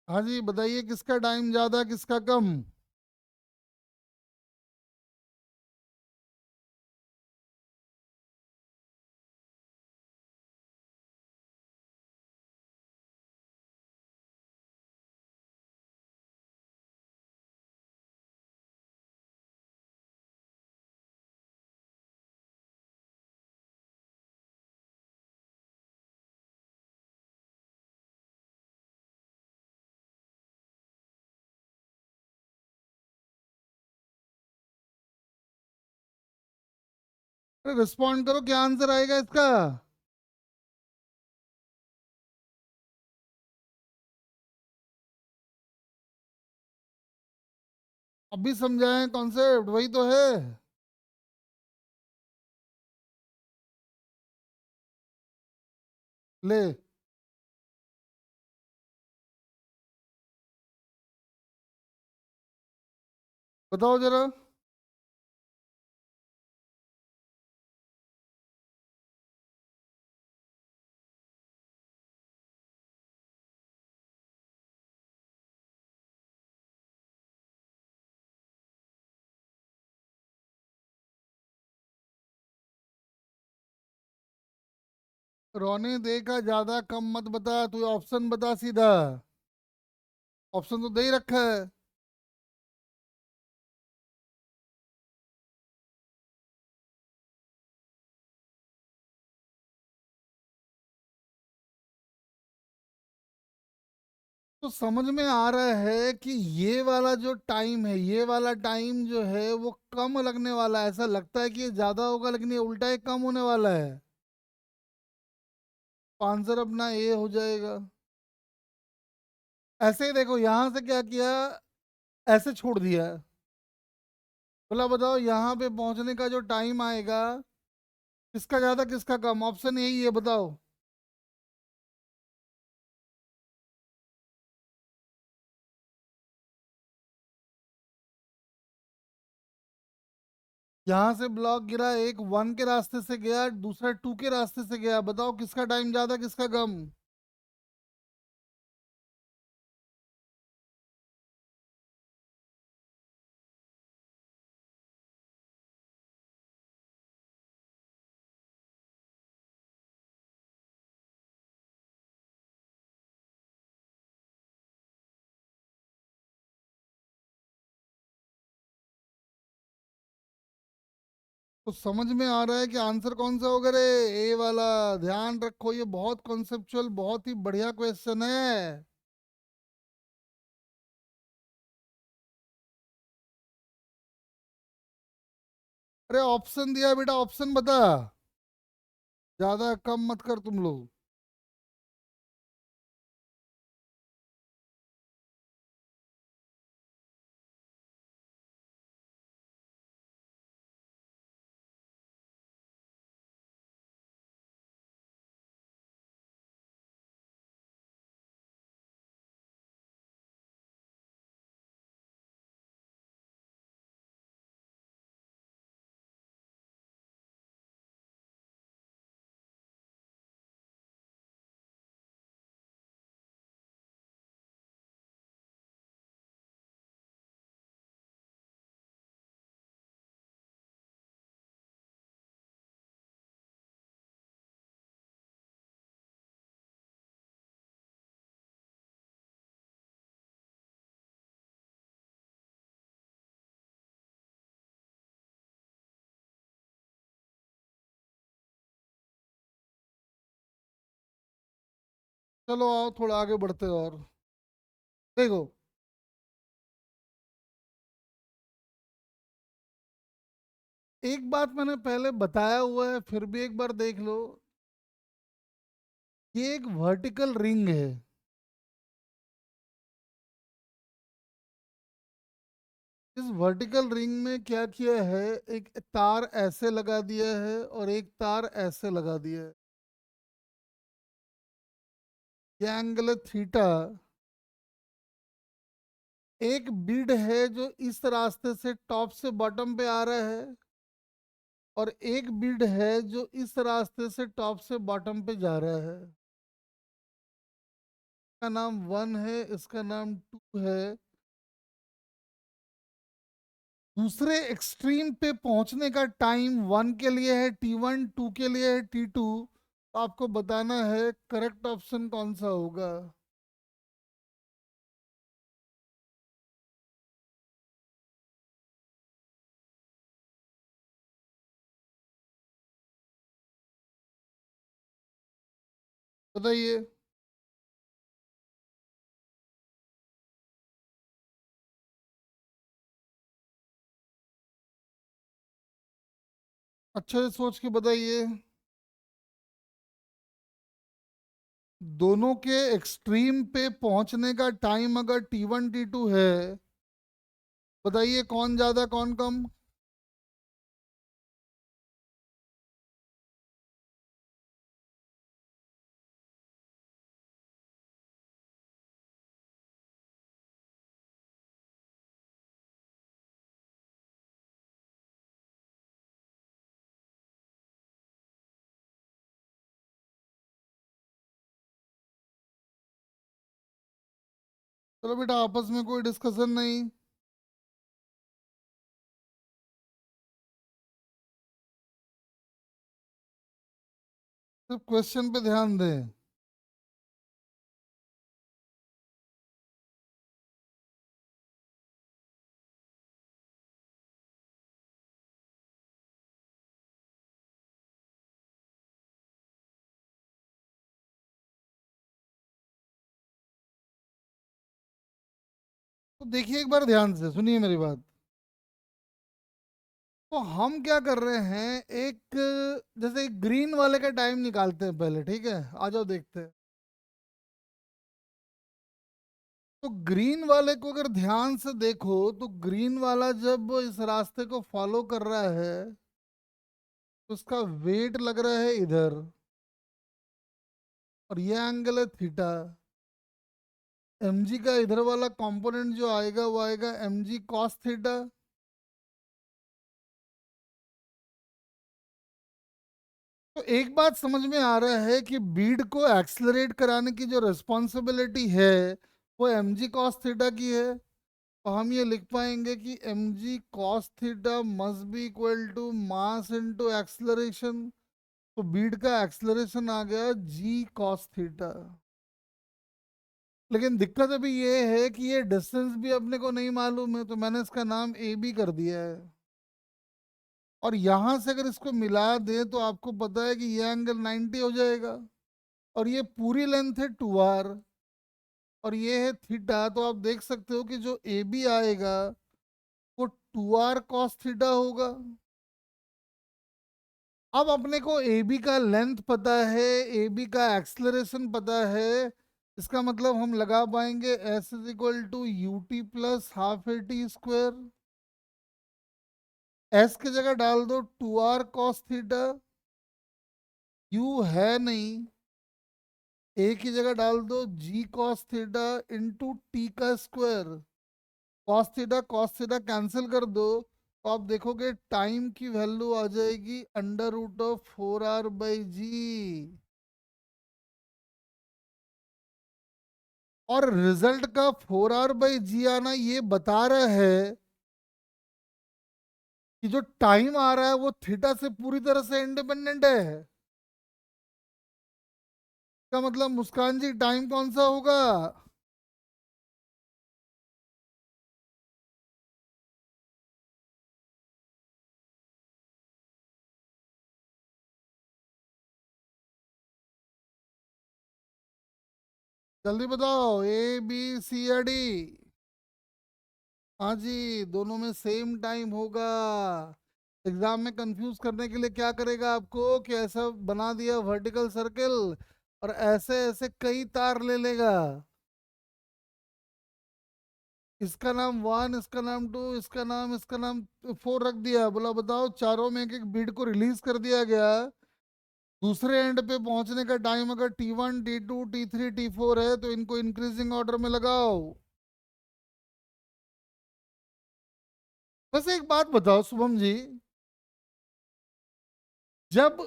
Speaker 1: हाँ जी, बताइए किसका टाइम ज्यादा, किसका कम। अरे रिस्पॉन्ड करो, क्या आंसर आएगा इसका। अभी समझाएं, कॉन्सेप्ट वही तो है। ले, बताओ जरा। रोने दे का ज्यादा कम मत बता, तू ऑप्शन बता सीधा। ऑप्शन तो दे ही रखा है। तो समझ में आ रहा है कि ये वाला जो टाइम है, ये वाला टाइम जो है वो कम लगने वाला है। ऐसा लगता है कि ये ज्यादा होगा, लेकिन ये उल्टा ही कम होने वाला है। तो आंसर अपना ए हो जाएगा। ऐसे ही देखो, यहां से क्या किया, ऐसे छोड़ दिया। बोला बताओ यहाँ पे पहुंचने का जो टाइम आएगा, किसका ज्यादा किसका कम, ऑप्शन यही है, बताओ। यहाँ से ब्लॉक गिरा, एक 1 के रास्ते से गया, दूसरा 2 के रास्ते से गया। बताओ किसका टाइम ज्यादा किसका कम। तो समझ में आ रहा है कि आंसर कौन सा होगा रे, ए वाला। ध्यान रखो, ये बहुत कॉन्सेप्चुअल, बहुत ही बढ़िया क्वेश्चन है। अरे ऑप्शन दिया बेटा, ऑप्शन बता। ज्यादा कम मत कर तुम लोग। चलो आओ थोड़ा आगे बढ़ते हैं और देखो, एक बात मैंने पहले बताया हुआ है, फिर भी एक बार देख लो। ये एक वर्टिकल रिंग है। इस वर्टिकल रिंग में क्या किया है, एक तार ऐसे लगा दिया है और एक तार ऐसे लगा दिया है। ये एंगल है थीटा। एक बीड है जो इस रास्ते से टॉप से बॉटम पे आ रहा है, और एक बीड है जो इस रास्ते से टॉप से बॉटम पे जा रहा है। इसका नाम 1 है, इसका नाम 2 है। दूसरे एक्सट्रीम पे पहुंचने का टाइम 1 के लिए है T1, 2 के लिए है T2। तो आपको बताना है करेक्ट ऑप्शन कौन सा होगा। बताइए। अच्छे से सोच के बताइए। दोनों के एक्सट्रीम पे पहुंचने का टाइम अगर T1 T2 है, बताइए कौन ज्यादा कौन कम। चलो बेटा, आपस में कोई डिस्कशन नहीं। सिर्फ क्वेश्चन पे ध्यान दें। तो देखिए एक बार ध्यान से सुनिए मेरी बात। तो हम क्या कर रहे हैं, एक जैसे एक ग्रीन वाले का टाइम निकालते हैं पहले, ठीक है? आ जाओ देखते हैं। तो ग्रीन वाले को अगर ध्यान से देखो, तो ग्रीन वाला जब इस रास्ते को फॉलो कर रहा है, तो उसका वेट लग रहा है इधर, और ये एंगल है थीटा। mg का इधर वाला कंपोनेंट जो आएगा वो आएगा mg cos थीटा। तो एक बात समझ में आ रहा है कि बीड को एक्सलरेट कराने की जो रिस्पॉन्सिबिलिटी है वो mg cos थीटा की है। तो हम ये लिख पाएंगे कि mg cos theta must be equal to mass into acceleration. तो बीड का एक्सलरेशन आ गया g cos थीटा। लेकिन दिक्कत अभी ये है कि ये डिस्टेंस भी अपने को नहीं मालूम है, तो मैंने इसका नाम ए बी कर दिया है। और यहां से अगर इसको मिला दे तो आपको पता है कि ये एंगल 90 हो जाएगा। और ये पूरी लेंथ है 2r, और ये है थीटा। तो आप देख सकते हो कि जो ए बी आएगा वो 2r cos थीटा होगा। अब अपने को ए बी का लेंथ पता है, ए बी का एक्सलरेशन पता है। इसका मतलब हम लगा पाएंगे S is equal to U T plus half A T square. S की जगह डाल दो 2r cos थीटा। यू है नहीं, ए की जगह डाल दो जी cos थीटा इंटू टी का स्क्वायर। कॉस थीटा कैंसिल कर दो, तो आप देखोगे टाइम की वैल्यू आ जाएगी अंडर रूट ऑफ 4r/g। और रिजल्ट का 4r/g आना ये बता रहा है कि जो टाइम आ रहा है वो थीटा से पूरी तरह से इंडिपेंडेंट है। इसका मतलब मुस्कान जी टाइम कौन सा होगा? जल्दी बताओ, ए बी सी या डी? हाँ जी, दोनों में सेम टाइम होगा। एग्जाम में कंफ्यूज करने के लिए क्या करेगा आपको कि ऐसा बना दिया वर्टिकल सर्कल, और ऐसे ऐसे कई तार ले लेगा। इसका नाम वन, इसका नाम टू, इसका नाम फोर रख दिया। बोला बताओ, चारों में एक एक बीट को रिलीज कर दिया गया। दूसरे एंड पे पहुंचने का टाइम अगर T1 T2 T3 T4 है तो इनको इंक्रीजिंग ऑर्डर में लगाओ। बस एक बात बताओ शुभम जी, जब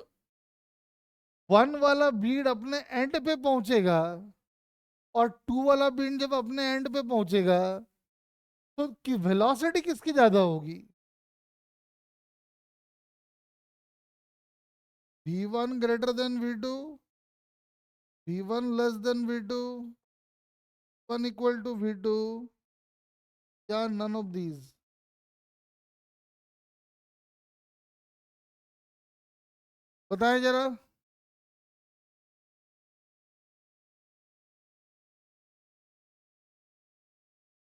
Speaker 1: वन वाला बीड अपने एंड पे पहुंचेगा और टू वाला बीड जब अपने एंड पे पहुंचेगा, तो कि वेलोसिटी किसकी ज्यादा होगी? V1 greater than V2, V1 less than V2, one equal to V2, या नन ऑफ दीज? बताएं जरा।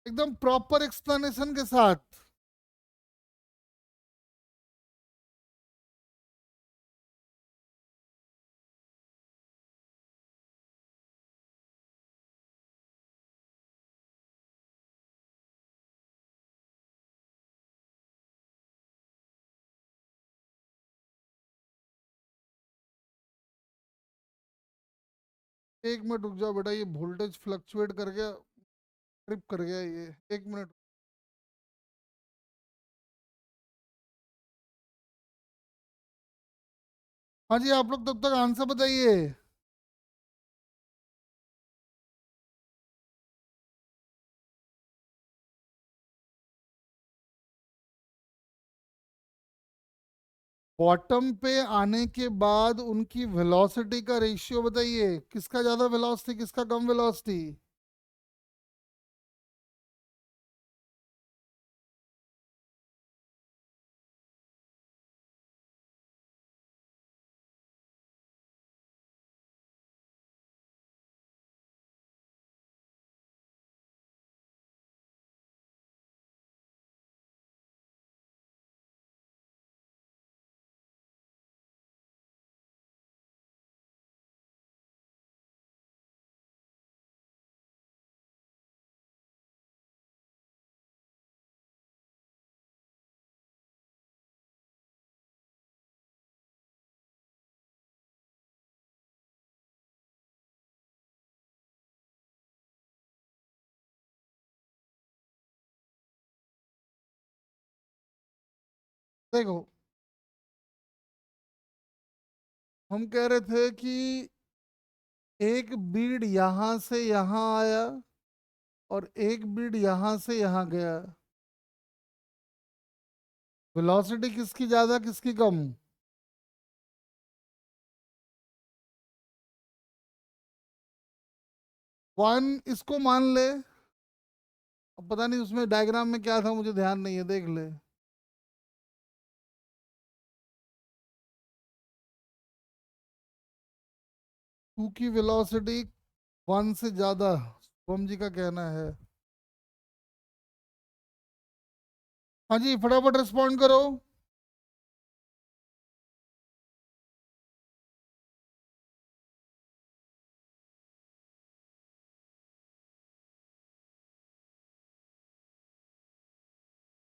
Speaker 1: एकदम प्रॉपर एक्सप्लेनेशन के साथ। एक मिनट रुक जाओ बेटा, ये वोल्टेज फ्लक्चुएट कर गया, ट्रिप कर गया ये। एक मिनट। हाँ जी, आप लोग तब तक आंसर बताइए। बॉटम पे आने के बाद उनकी वेलोसिटी का रेशियो बताइए, किसका ज्यादा वेलोसिटी किसका कम वेलोसिटी? देखो, हम कह रहे थे कि एक बीड यहां से यहां आया और एक बीड यहां से यहां गया। वेलोसिटी किसकी ज्यादा किसकी कम? वन इसको मान ले। अब पता नहीं उसमें डायग्राम में क्या था, मुझे ध्यान नहीं है, देख ले। टू की वेलोसिटी वन से ज्यादा, शुभम जी का कहना है। हाँ जी, फटाफट रिस्पॉन्ड करो।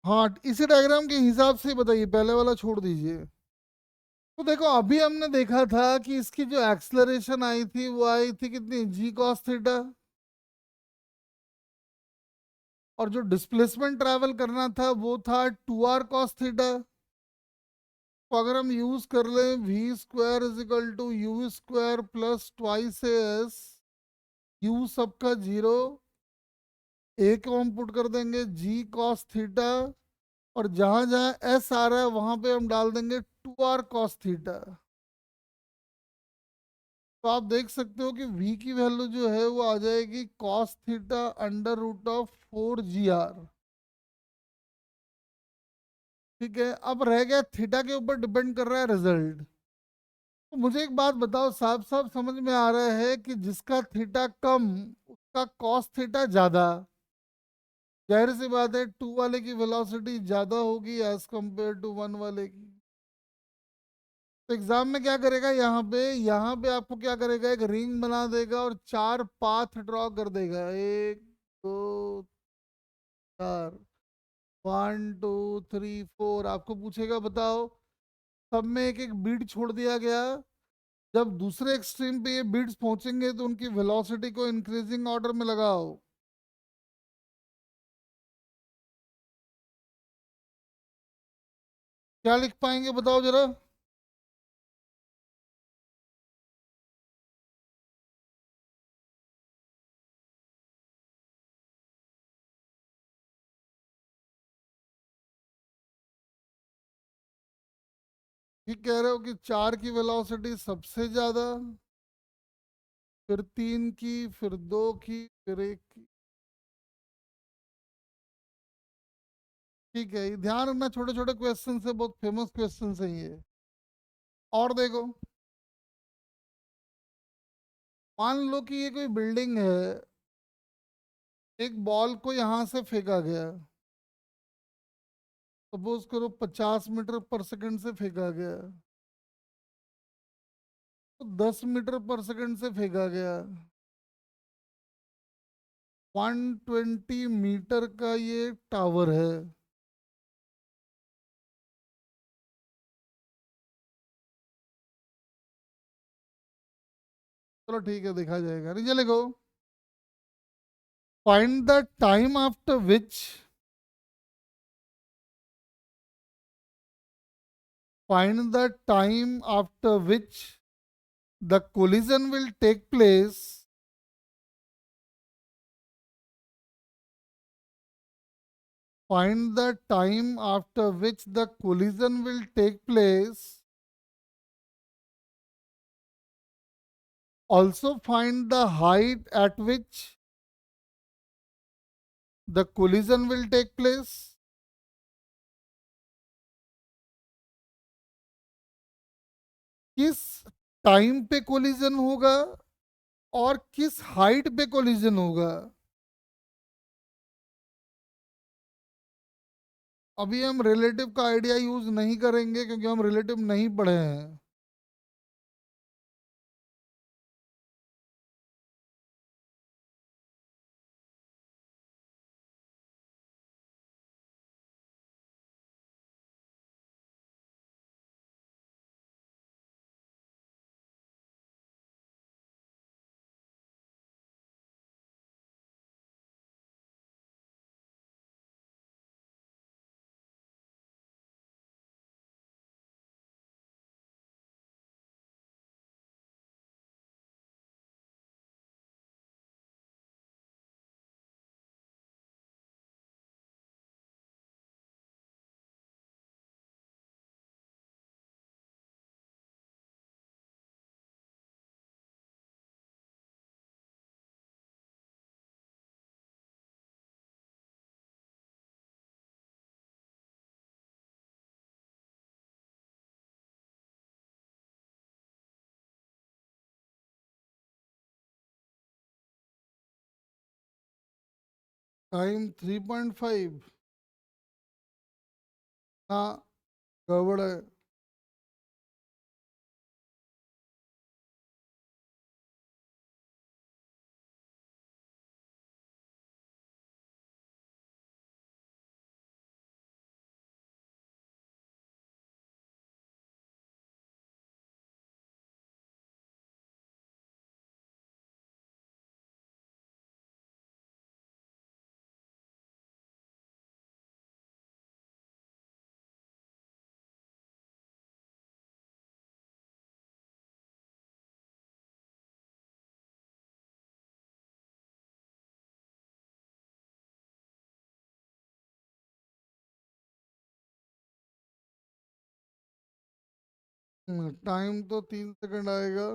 Speaker 1: हाँ, इसी डायग्राम के हिसाब से ही बताइए, पहले वाला छोड़ दीजिए। तो देखो, अभी हमने देखा था कि इसकी जो एक्सलरेशन आई थी वो आई थी कितनी, जी कॉस थीटा। और जो डिस्प्लेसमेंट ट्रैवल करना था वो था 2r कॉस थीटा। तो अगर हम यूज कर लें V square is equal to U square plus twice S, U सबका जीरो, ए को हम पुट कर देंगे जी कॉस थीटा, और जहां जहां एस आ रहा है वहां पे हम डाल देंगे 2r कॉस थीटा। तो आप देख सकते हो कि v की वैल्यू जो है वो आ जाएगी cos theta under root of 4gr। ठीक है, अब रह गया थीटा के ऊपर डिपेंड कर रहा है रिजल्ट। तो मुझे एक बात बताओ, साफ साफ समझ में आ रहा है कि जिसका थीटा कम उसका कॉस थीटा ज्यादा। जाहिर सी बात है, टू वाले की वेलोसिटी ज्यादा होगी एज कंपेयर टू वन वाले की। तो एग्जाम में क्या करेगा, यहाँ पे आपको क्या करेगा, एक रिंग बना देगा और चार पाथ ड्रॉ कर देगा। एक, दो, चार, 1 2 3 4। आपको पूछेगा बताओ, सब में एक एक बीट छोड़ दिया गया। जब दूसरे एक्सट्रीम पे ये बीट्स पहुंचेंगे तो उनकी वेलोसिटी को इंक्रीजिंग ऑर्डर में लगाओ। क्या लिख पाएंगे बताओ जरा। ये कह रहे हो कि चार की वेलोसिटी सबसे ज्यादा, फिर तीन की, फिर दो की, फिर एक की। ठीक है, ये ध्यान रखना, छोटे छोटे क्वेश्चन से, बहुत फेमस क्वेश्चन है ये। और देखो, मान लो कि ये कोई बिल्डिंग है, एक बॉल को यहां से फेंका गया। सपोज करो 50 मीटर पर सेकंड से फेंका गया, तो 10 मीटर पर सेकंड से फेंका गया। 120 मीटर का ये टावर है। चलो ठीक है, देखा जाएगा। नीचे लिखो, find the time after which, find the time after which the collision will take place. Find the time after which the collision will take place. Also find the height at which the collision will take place. किस time पे collision होगा और किस height पे collision होगा। अभी हम relative का आइडिया यूज नहीं करेंगे क्योंकि हम रिलेटिव नहीं पढ़े हैं। टाइम 3.5। हाँ, गड़बड़ है। टाइम तो 3 सेकंड आएगा।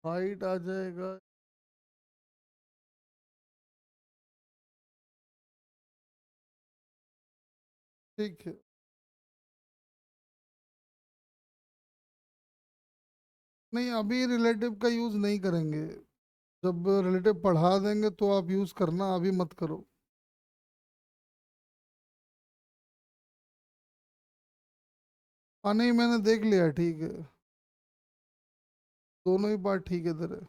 Speaker 1: हाइट आ जाएगा ठीक है। नहीं, अभी रिलेटिव का यूज नहीं करेंगे। जब रिलेटिव पढ़ा देंगे तो आप यूज करना, अभी मत करो। हाँ नहीं, मैंने देख लिया, ठीक है। दोनों ही पार्ट ठीक है तेरे।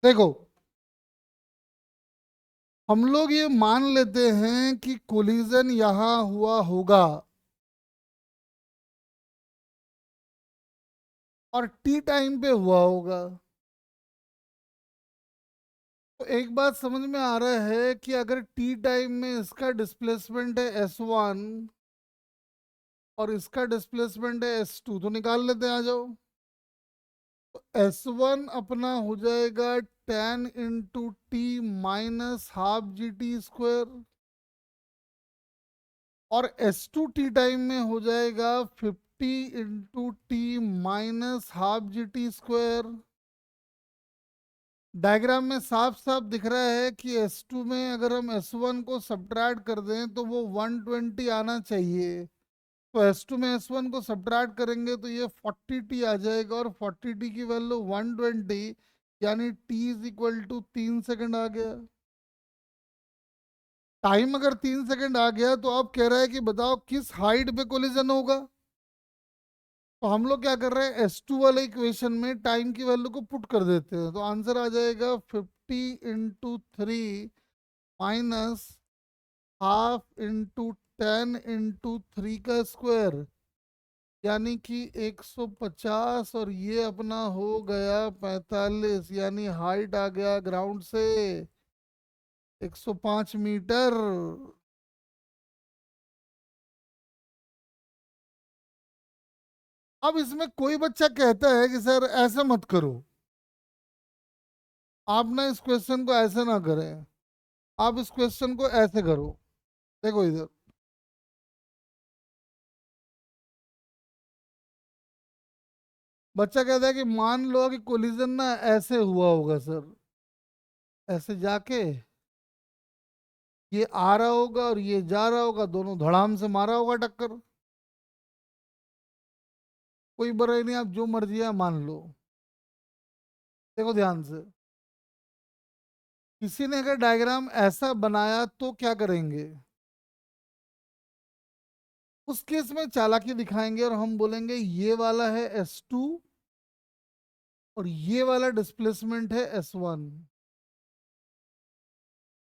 Speaker 1: देखो, हम लोग ये मान लेते हैं कि कोलिजन यहां हुआ होगा और टी टाइम पे हुआ होगा। तो एक बात समझ में आ रहा है कि अगर टी टाइम में इसका डिस्प्लेसमेंट है S1 और इसका डिस्प्लेसमेंट है S2, तो निकाल लेते हैं, आ जाओ। तो S1 अपना हो जाएगा 10 × T माइनस हाफ GT² और S2 टी टाइम में हो जाएगा 50 × T minus half GT²। Diagram में साफ साफ दिख रहा है कि S2 में अगर हम S1 को सब्ट्रैक्ट कर दें तो वो 120 आना चाहिए। तो S2 में S1 को सब्ट्रैक्ट करेंगे तो ये 40T आ जाएगा और 40T की वैल्यू 120, यानी T is equal to 3 second आ गया। टाइम अगर 3 सेकंड आ गया तो अब कह रहा है कि बताओ किस हाइट पे कोलिजन होगा। तो हम लोग क्या कर रहे हैं, S2 वाले इक्वेशन में टाइम की वैल्यू को पुट कर देते हैं, तो आंसर आ जाएगा 50 × 3 माइनस ½ × 10 × 3 का स्क्वायर, यानी कि 150, और ये अपना हो गया 45, यानी हाइट आ गया ग्राउंड से 105 मीटर। अब इसमें कोई बच्चा कहता है कि सर ऐसा मत करो, आप ना इस क्वेश्चन को ऐसे ना करें, आप इस क्वेश्चन को ऐसे करो। देखो इधर, बच्चा कहता है कि मान लो कि कोलिजन ना ऐसे हुआ होगा सर, ऐसे जाके ये आ रहा होगा और ये जा रहा होगा, दोनों धड़ाम से मारा होगा टक्कर। कोई बुराई नहीं, आप जो मर्जी है मान लो। देखो ध्यान से, किसी ने अगर डायग्राम ऐसा बनाया तो क्या करेंगे, उस केस में चालाकी दिखाएंगे और हम बोलेंगे ये वाला है S2 और ये वाला डिस्प्लेसमेंट है S1।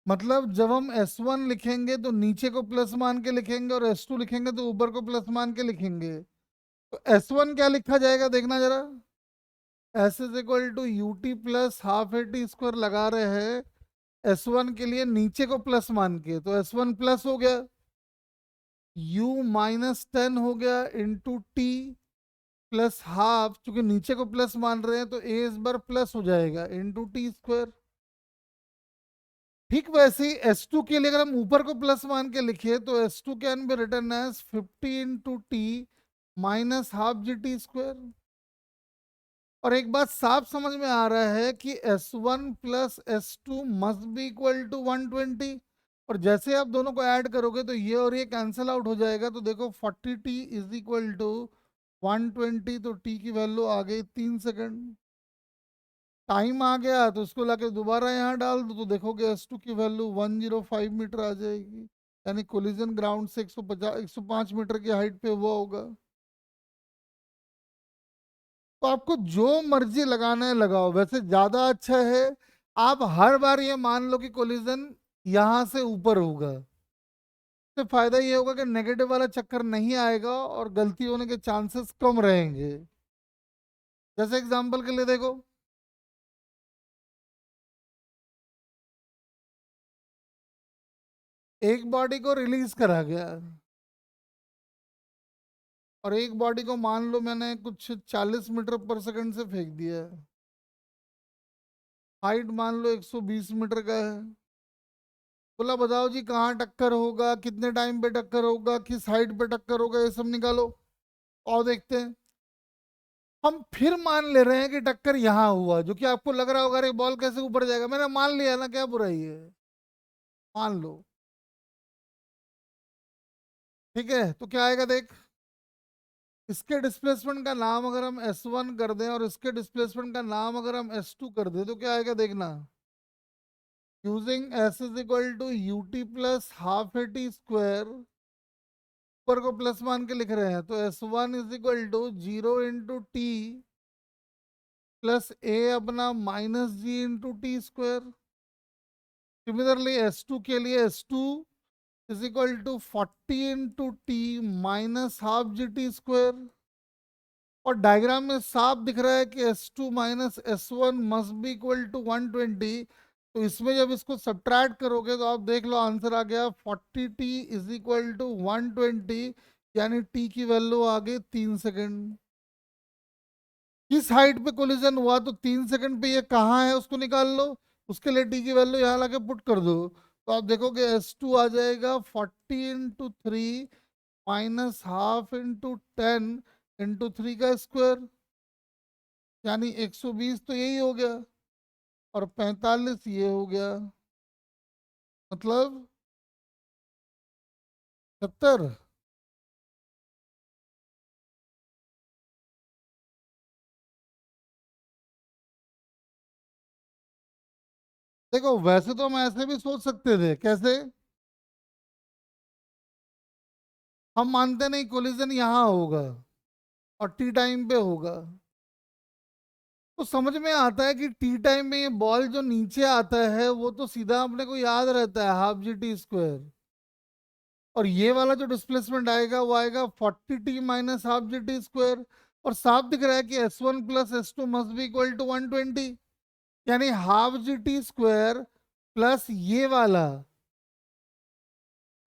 Speaker 1: मतलब जब हम S1 लिखेंगे तो नीचे को प्लस मान के लिखेंगे और S2 लिखेंगे तो ऊपर को प्लस मान के लिखेंगे। तो S1 क्या लिखा जाएगा, देखना जरा। S is equal to UT plus ½ AT² लगा रहे हैं S1 के लिए नीचे को प्लस मान के, तो S1 प्लस हो गया, U -10 हो गया इंटू T प्लस हाफ, चूंकि नीचे को प्लस मान रहे हैं तो A इस बार प्लस हो जाएगा इंटू T²। ठीक वैसे ही S2 के लिए अगर हम ऊपर को प्लस मान के लिखे तो S2 can be written as 50 × T minus half GT²। और एक बात साफ समझ में आ रहा है कि S1 plus S2 must be equal to 120, और जैसे आप दोनों को ऐड करोगे तो ये और ये कैंसिल आउट हो जाएगा, तो देखो 40T इज इक्वल टू 120, तो T की वैल्यू आ गई 3 सेकंड। टाइम आ गया तो उसको लाके दोबारा यहाँ डाल दो, तो देखोगे S2 की वैल्यू 105 मीटर आ जाएगी, यानी कोलिजन ग्राउंड से 105 मीटर की हाइट पे हुआ होगा। तो आपको जो मर्जी लगाना है लगाओ, वैसे ज्यादा अच्छा है आप हर बार ये मान लो कि कोलिजन यहां से ऊपर होगा। तो फायदा ये होगा कि नेगेटिव वाला चक्कर नहीं आएगा और गलती होने के चांसेस कम रहेंगे। जैसे एग्जांपल के लिए देखो, एक बॉडी को रिलीज करा गया और एक बॉडी को मान लो मैंने कुछ 40 मीटर पर सेकंड से फेंक दिया है, हाइट मान लो 120 मीटर का है। बोला बताओ जी कहाँ टक्कर होगा, कितने टाइम पे टक्कर होगा, किस हाइट पे टक्कर होगा, ये सब निकालो और देखते हैं। हम फिर मान ले रहे हैं कि टक्कर यहाँ हुआ, जो कि आपको लग रहा होगा अरे बॉल कैसे ऊपर जाएगा, मैंने मान लिया ना, क्या बुराई है, मान लो। ठीक है, तो क्या आएगा देख, इसके डिस्प्लेसमेंट का नाम अगर हम S1 कर दें और इसके डिस्प्लेसमेंट का नाम अगर हम S2 कर दें तो क्या आएगा देखना। Using S is equal to UT plus half AT square, ऊपर को प्लस मान के लिख रहे हैं, तो S1 is equal to 0 × T plus A अपना -G × T square. Similarly S2 के लिए S2 is equal to 40 × T minus half GT square. और डायग्राम में साफ दिख रहा है कि S2 minus S1 must be equal to 120। तो इसमें जब इसको सब्ट्रैक्ट करोगे तो आप देख लो आंसर आ गया 40T इज इक्वल टू 120, यानी T की वैल्यू आ गई 3 सेकंड। किस हाइट पे कोलिजन हुआ, तो 3 सेकंड पे ये कहाँ है उसको निकाल लो, उसके लिए T की वैल्यू यहाँ लाके पुट कर दो, तो आप देखोगे S2 आ जाएगा 40 × 3 माइनस हाफ × 10 × 3 का स्क्वायर, यानी 120 तो यही हो गया और 45 ये हो गया, मतलब 70। देखो वैसे तो हम ऐसे भी सोच सकते थे, कैसे, हम मानते नहीं कोलिजन यहाँ होगा और टी टाइम पे होगा, तो समझ में आता है कि टी टाइम में ये बॉल जो नीचे आता है वो तो सीधा अपने को याद रहता है ½ GT स्क्वायर, और ये वाला जो डिस्प्लेसमेंट आएगा वो आएगा 40T माइनस ½ GT स्क्वायर। और साफ दिख रहा है कि S1 plus S2 must be equal to 120, यानी ½ GT स्क्वायर प्लस ये वाला,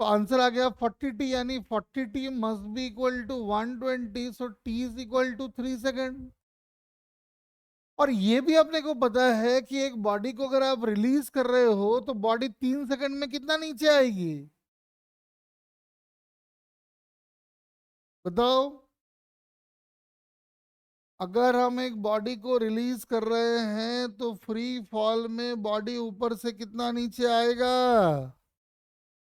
Speaker 1: तो आंसर आ गया 40T, यानी 40T must be equal to 120, so T is equal to 3 second. और ये भी अपने को पता है कि एक बॉडी को अगर आप रिलीज कर रहे हो तो बॉडी 3 सेकंड में कितना नीचे आएगी, बताओ। अगर हम एक बॉडी को रिलीज कर रहे हैं तो फ्री फॉल में बॉडी ऊपर से कितना नीचे आएगा,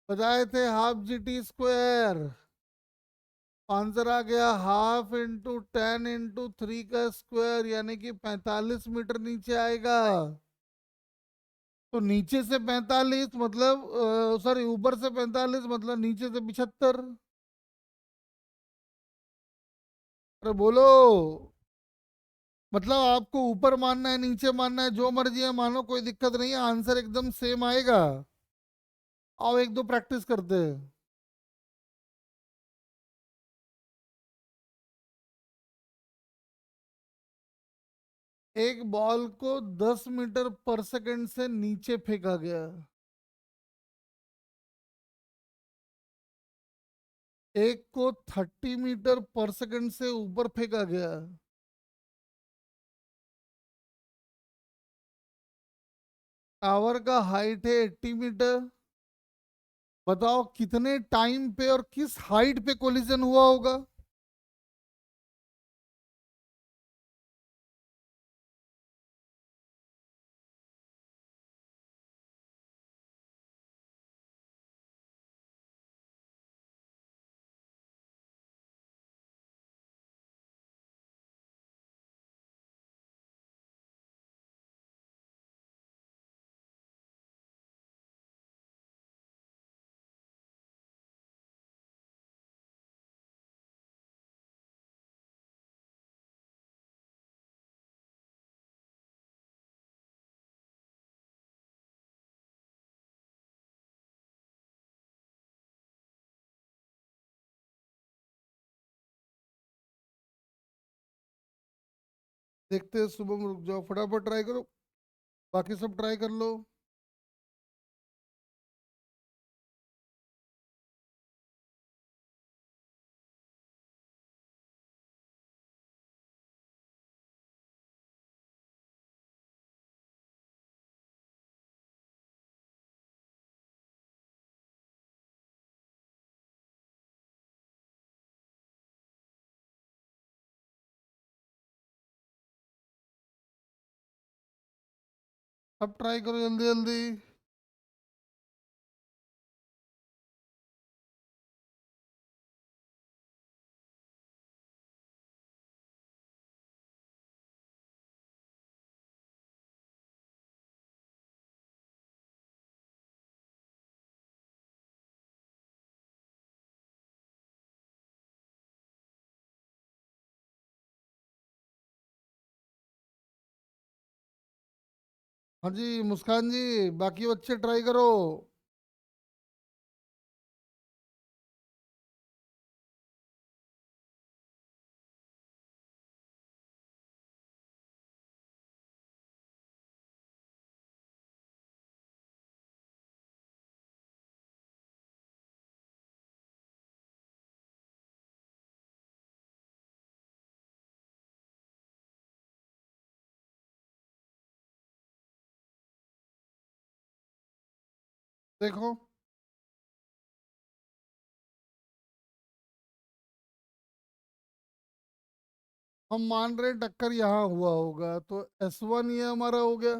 Speaker 1: बताए थे ½ GT स्क्वायर। आंसर आ गया ½ × 10 × 3 का स्क्वायर, यानी कि 45 मीटर नीचे आएगा। तो नीचे से 45 मतलब, सॉरी ऊपर से 45 मतलब नीचे से 75। अरे बोलो, मतलब आपको ऊपर मानना है नीचे मानना है, जो मर्जी है मानो, कोई दिक्कत नहीं है, आंसर एकदम सेम आएगा। आओ एक दो प्रैक्टिस करते हैं। एक बॉल को 10 मीटर पर सेकंड से नीचे फेंका गया, एक को 30 मीटर पर सेकंड से ऊपर फेंका गया, टावर का हाइट है 80 मीटर। बताओ कितने टाइम पे और किस हाइट पे कोलिजन हुआ होगा। देखते हैं शुभम, रुक जाओ फटाफट ट्राई करो, बाकी सब ट्राई कर लो। सब ट्राई करो जल्दी जल्दी। हाँ जी मुस्कान जी, बाकी बच्चे ट्राई करो। देखो, हम मान रहे टक्कर यहाँ हुआ होगा, तो S1 ये हमारा हो गया,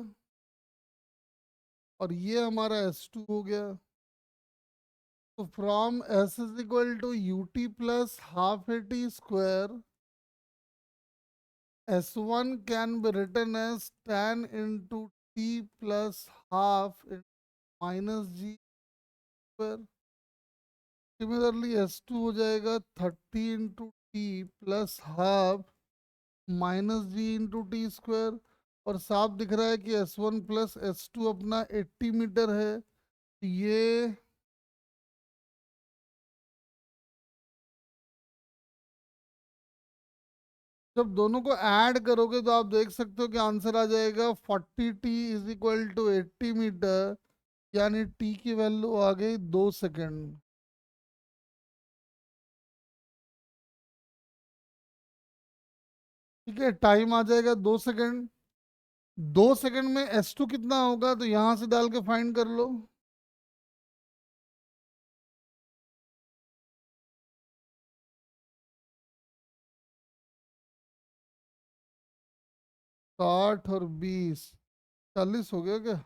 Speaker 1: और ये हमारा S2 हो गया। तो from S is equal to UT plus half AT square, S1 can be written as tan into T plus half minus G square. Similarly S2 हो जाएगा 30 into T plus half minus G into T square. और साफ दिख रहा है कि S1 plus S2 अपना 80 metre है। ये जब दोनों को ऐड करोगे तो आप देख सकते हो कि आंसर आ जाएगा 40T is equal to 80 metre, यानी टी की वैल्यू आ गई 2 सेकेंड। ठीक है, टाइम आ जाएगा 2 सेकेंड। 2 सेकेंड में S2 कितना होगा, तो यहां से डाल के फाइंड कर लो। 60 और 20, 40 हो गया क्या?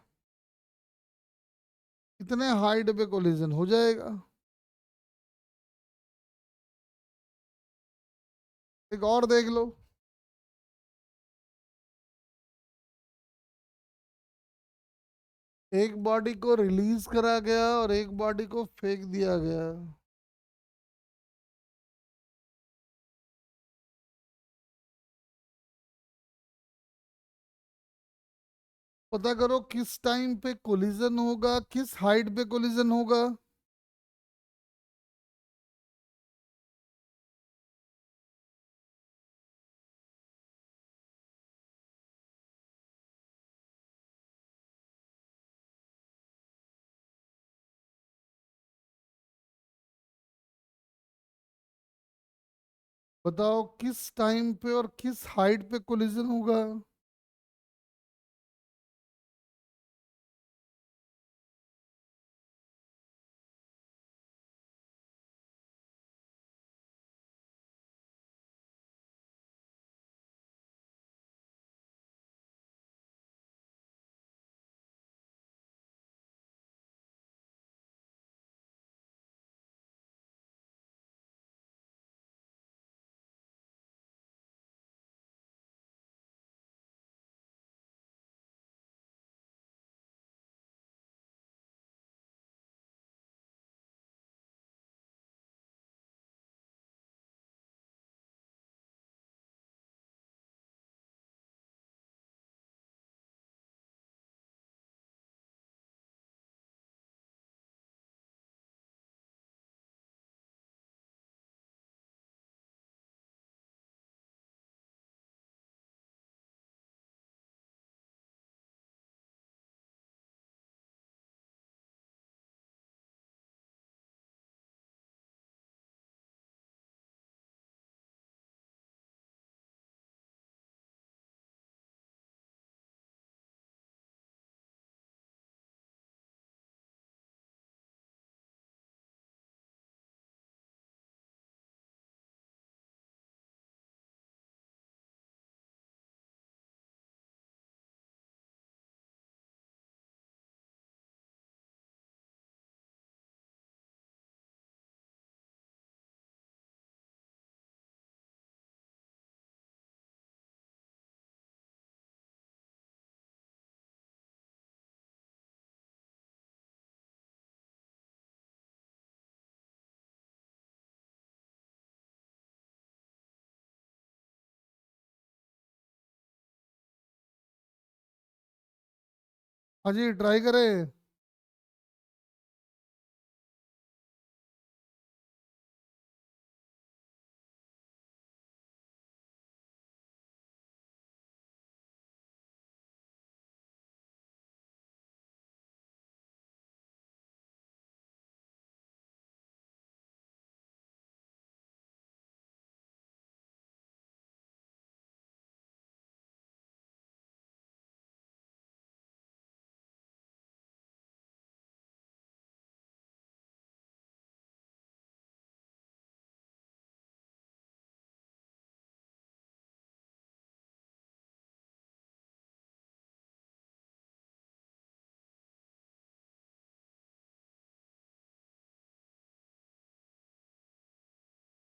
Speaker 1: इतने हाइट पे कोलिजन हो जाएगा। एक और देख लो। एक बॉडी को रिलीज करा गया और एक बॉडी को फेंक दिया गया। पता करो किस टाइम पे कोलिजन होगा, किस हाइट पे कोलिजन होगा। बताओ किस टाइम पे और किस हाइट पे कोलिजन होगा। हाँ जी, ट्राई करें।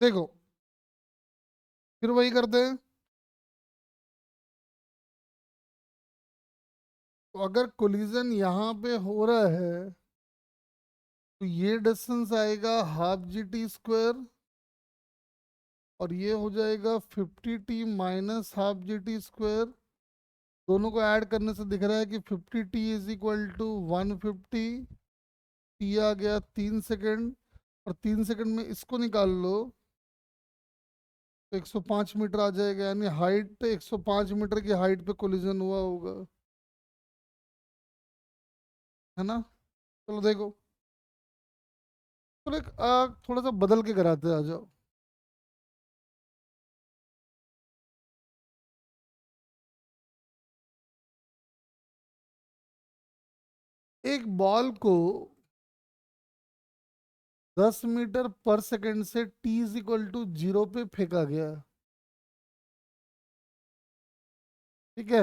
Speaker 1: देखो, फिर वही करते हैं। तो अगर कोलिजन यहाँ पे हो रहा है तो ये डिस्टेंस आएगा हाफ जी टी स्क्वायर, और ये हो जाएगा 50t minus half G T square. दोनों को ऐड करने से दिख रहा है कि 50t is equal to 150। T आ गया 3 सेकेंड, और 3 सेकेंड में इसको निकाल लो तो 105 मीटर आ जाएगा, यानी हाइट 105 मीटर की हाइट पे कोलिजन हुआ होगा, है ना। चलो देखो, चलो एक थोड़ा सा बदल के कराते हैं, आ जाओ। एक बॉल को 10 मीटर पर सेकंड से टी इज इक्वल टू 0 पे फेंका गया, ठीक है।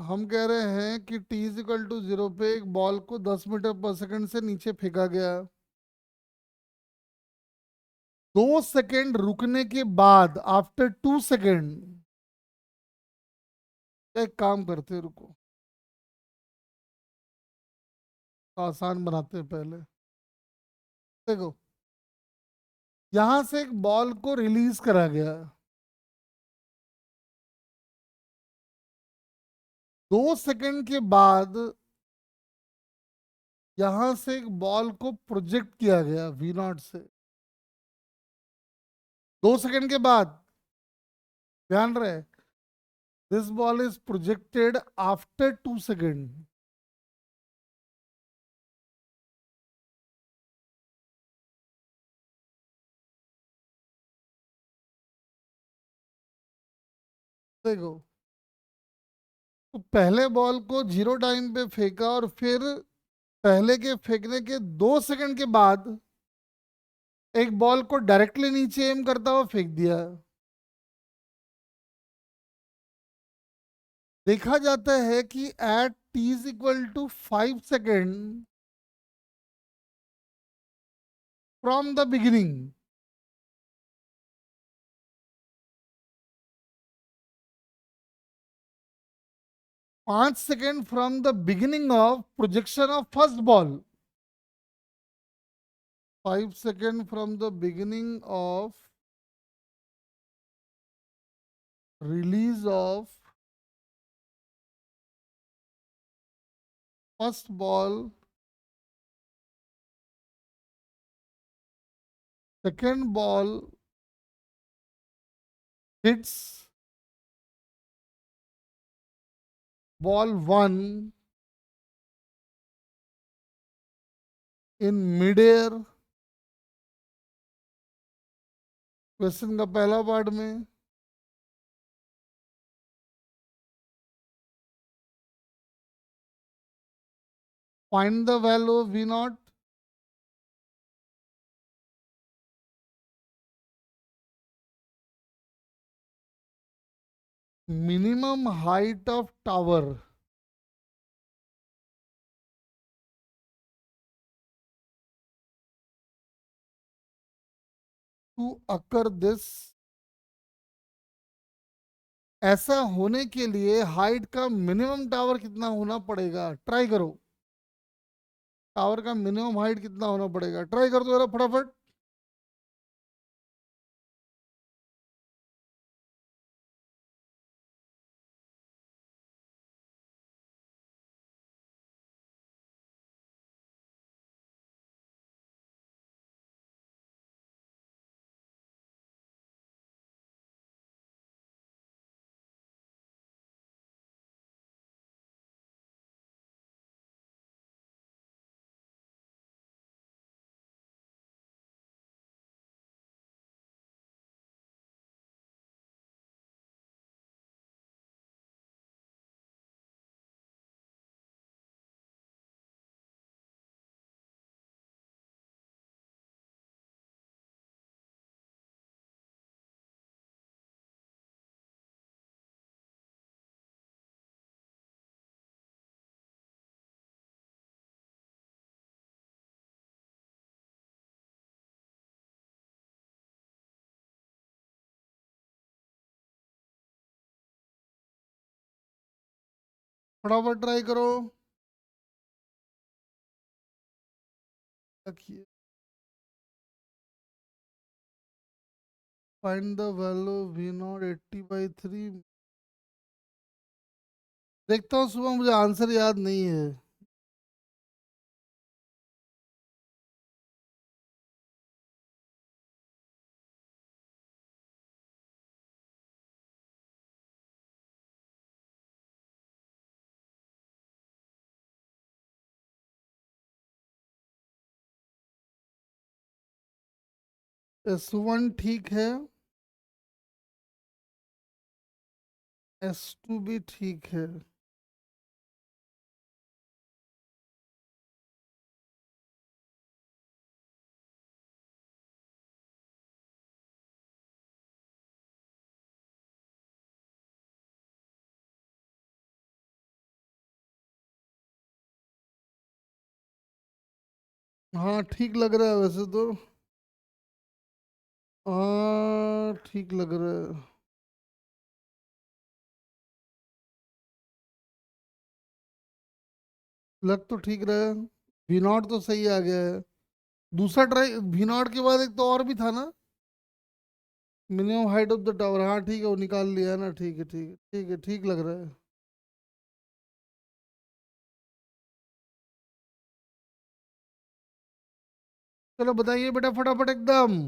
Speaker 1: हम कह रहे हैं कि टी इज इक्वल टू 0 पे एक बॉल को 10 मीटर पर सेकंड से नीचे फेंका गया। 2 सेकेंड रुकने के बाद, आफ्टर 2 सेकेंड, एक काम करते हैं, रुको, आसान बनाते हैं पहले। देखो, यहां से एक बॉल को रिलीज करा गया, 2 सेकेंड के बाद यहां से एक बॉल को प्रोजेक्ट किया गया वी नॉट से, 2 सेकेंड के बाद, ध्यान रहे, this ball is projected after 2 second. देखो, तो पहले बॉल को 0 टाइम पे फेंका, और फिर पहले के फेंकने के 2 सेकेंड के बाद एक बॉल को डायरेक्टली नीचे एम करता हुआ फेंक दिया। देखा जाता है कि at T is equal to 5 second from the beginning, 5 second from the beginning of projection of first ball, 5 second from the beginning of release of first ball, second ball hits ball 1 in mid air. Question का पहला part में find the value V naught, minimum height of tower to occur this. ऐसा होने के लिए height का minimum tower कितना होना पड़ेगा, ट्राई करो। टावर का मिनिमम हाइट कितना होना पड़ेगा, ट्राई कर दो जरा फटाफट। फटाफट ट्राई करो। Find the value V naught 80/3। देखता हूँ सुबह, मुझे आंसर याद नहीं है। S1 ठीक है, S2 भी ठीक है। हाँ ठीक लग रहा है वैसे तो। हाँ ठीक लग रहा है। लग तो ठीक रहा है। वी नॉट तो सही आ गया है। दूसरा ट्राई, वी नॉट के बाद एक तो और भी था ना, minimum height of the tower. हाँ ठीक है, वो निकाल लिया है ना। ठीक है ठीक है ठीक है, ठीक लग रहा है। चलो बताइए बेटा फटाफट एकदम।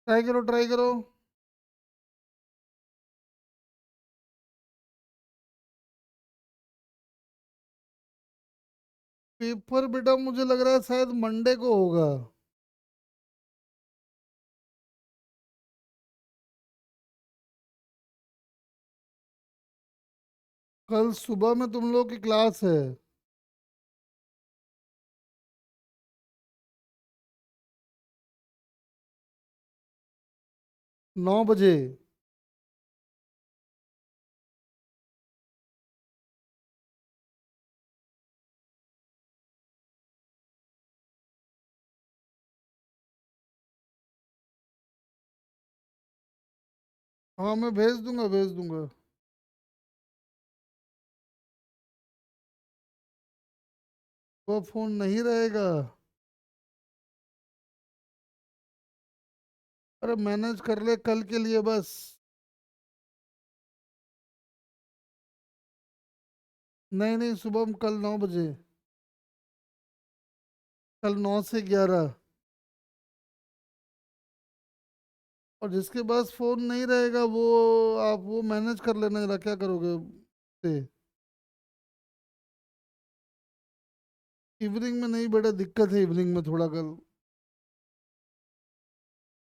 Speaker 1: ट्राई करो ट्राई करो। पेपर बेटा मुझे लग रहा है शायद मंडे को होगा। कल सुबह में तुम लोग की क्लास है। 9 बजे। हाँ मैं भेज दूंगा भेज दूंगा। वो फोन नहीं रहेगा। अरे मैनेज कर ले कल के लिए बस। नहीं नहीं, सुबह में कल 9 बजे। कल 9 से 11। और जिसके पास फोन नहीं रहेगा वो, आप वो मैनेज कर लेना जरा, क्या करोगे से। इवनिंग में नहीं बेटा, दिक्कत है इवनिंग में थोड़ा कल।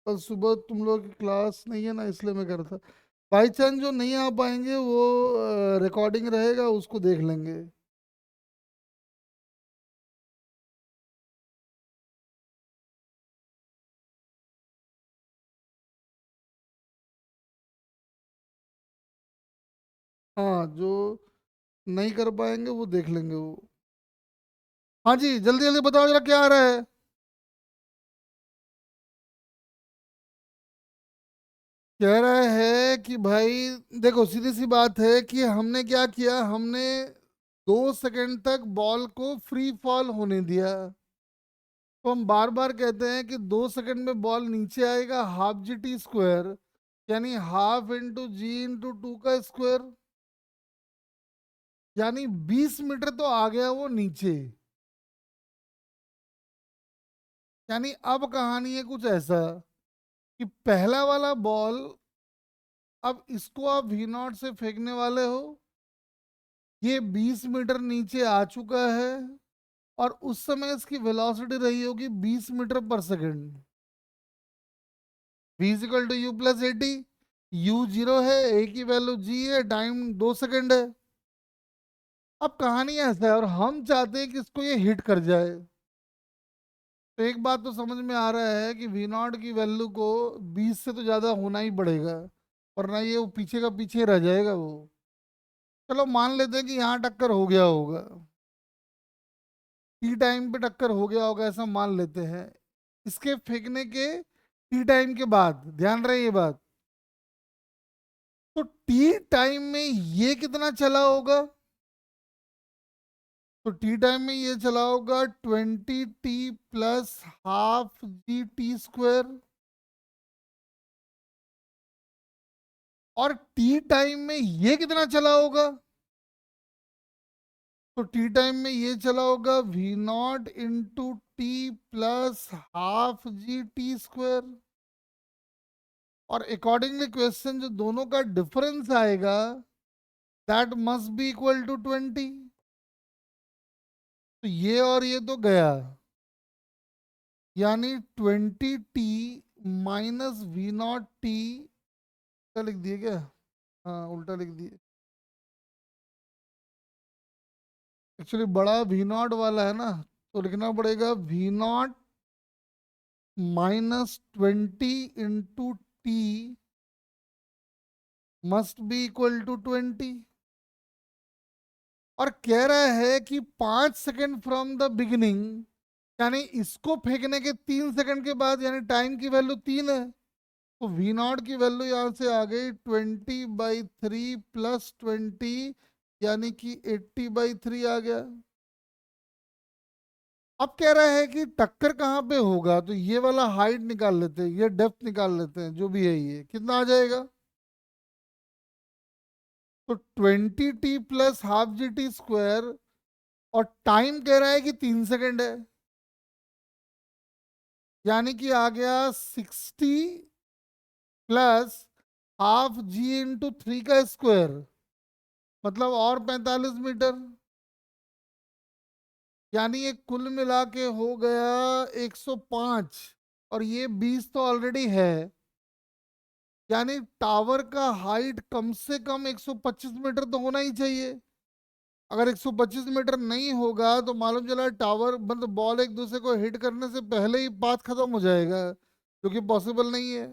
Speaker 1: कल सुबह तुम लोग की क्लास नहीं है ना, इसलिए मैं कर रहा था। बाई चांस जो नहीं आ पाएंगे वो रिकॉर्डिंग रहेगा, उसको देख लेंगे। हाँ जो नहीं कर पाएंगे वो देख लेंगे वो। हाँ जी जल्दी जल्दी बताओ जरा क्या आ रहा है। कह रहा है कि भाई देखो, सीधी सी बात है कि हमने क्या किया, हमने 2 सेकंड तक बॉल को फ्री फॉल होने दिया। तो हम बार बार कहते हैं कि 2 सेकंड में बॉल नीचे आएगा हाफ जी टी स्क्वायर, यानी हाफ इंटू जी इंटू 2 का स्क्वायर, यानी 20 मीटर तो आ गया वो नीचे। यानी अब कहानी है कुछ ऐसा कि पहला वाला बॉल, अब इसको आप वी नॉट से फेंकने वाले हो, ये 20 मीटर नीचे आ चुका है, और उस समय इसकी वेलोसिटी रही होगी 20 मीटर पर second. v equal to U plus 80। u0 है, ए की वैल्यू जी है, टाइम 2 सेकंड है। अब कहानी ऐसा है और हम चाहते हैं कि इसको ये हिट कर जाए। तो एक बात तो समझ में आ रहा है कि वी नॉट की वैल्यू को 20 से तो ज़्यादा होना ही पड़ेगा, वरना ये वो पीछे का पीछे रह जाएगा वो। चलो मान लेते हैं कि यहाँ टक्कर हो गया होगा, टी टाइम पे टक्कर हो गया होगा, ऐसा मान लेते हैं। इसके फेंकने के टी टाइम के बाद, ध्यान रहे ये बात, तो टी टाइम में ये कितना चला होगा? तो टी टाइम में ये चला होगा 20t plus half G T square. और टी टाइम में ये कितना चला होगा? तो टी टाइम में ये चला होगा V naught into T plus half G T square. और अकॉर्डिंगली क्वेश्चन जो दोनों का डिफरेंस आएगा that must be equal to 20। तो ये और ये तो गया, यानी 20t minus V naught T. क्या लिख दिए क्या? हाँ उल्टा लिख दिए। एक्चुअली बड़ा वी नॉट वाला है ना, तो लिखना पड़ेगा V naught minus 20 into T must be equal to 20। और कह रहा है कि 5 सेकेंड फ्रॉम द बिगिनिंग, यानी इसको फेंकने के 3 सेकंड के बाद, यानी टाइम की वैल्यू 3 है, तो वी नॉट की वैल्यू यहां से आ गई 20/3 प्लस 20, यानी कि 80/3 आ गया। अब कह रहा है कि टक्कर कहाँ पे होगा, तो ये वाला हाइट निकाल लेते हैं, ये डेप्थ निकाल लेते हैं, जो भी है ये कितना आ जाएगा। तो 20t plus half G T square, और टाइम कह रहा है कि 3 सेकंड है, यानी कि आ गया 60 प्लस हाफ जी इंटू 3 का स्क्वायर, मतलब और 45 मीटर। यानी ये कुल मिला के हो गया 105, और ये 20 तो ऑलरेडी है, यानी टावर का हाइट कम से कम 125 मीटर तो होना ही चाहिए। अगर 125 मीटर नहीं होगा तो मालूम चला टावर मतलब बॉल एक दूसरे को हिट करने से पहले ही पाथ खत्म हो जाएगा, जो कि पॉसिबल नहीं है।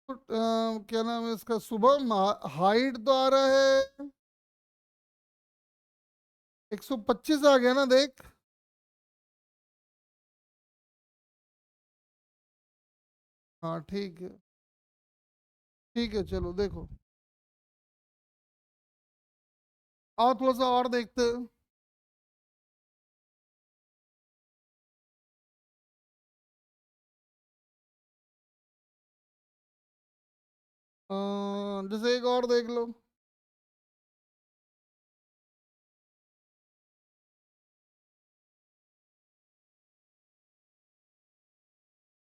Speaker 1: तो क्या नाम है इसका, शुभम, हाइट तो आ रहा है 125 आ गया ना, देख। हाँ ठीक है, ठीक है, चलो देखो। और थोड़ा सा और देखते हैं। जैसे एक और देख लो।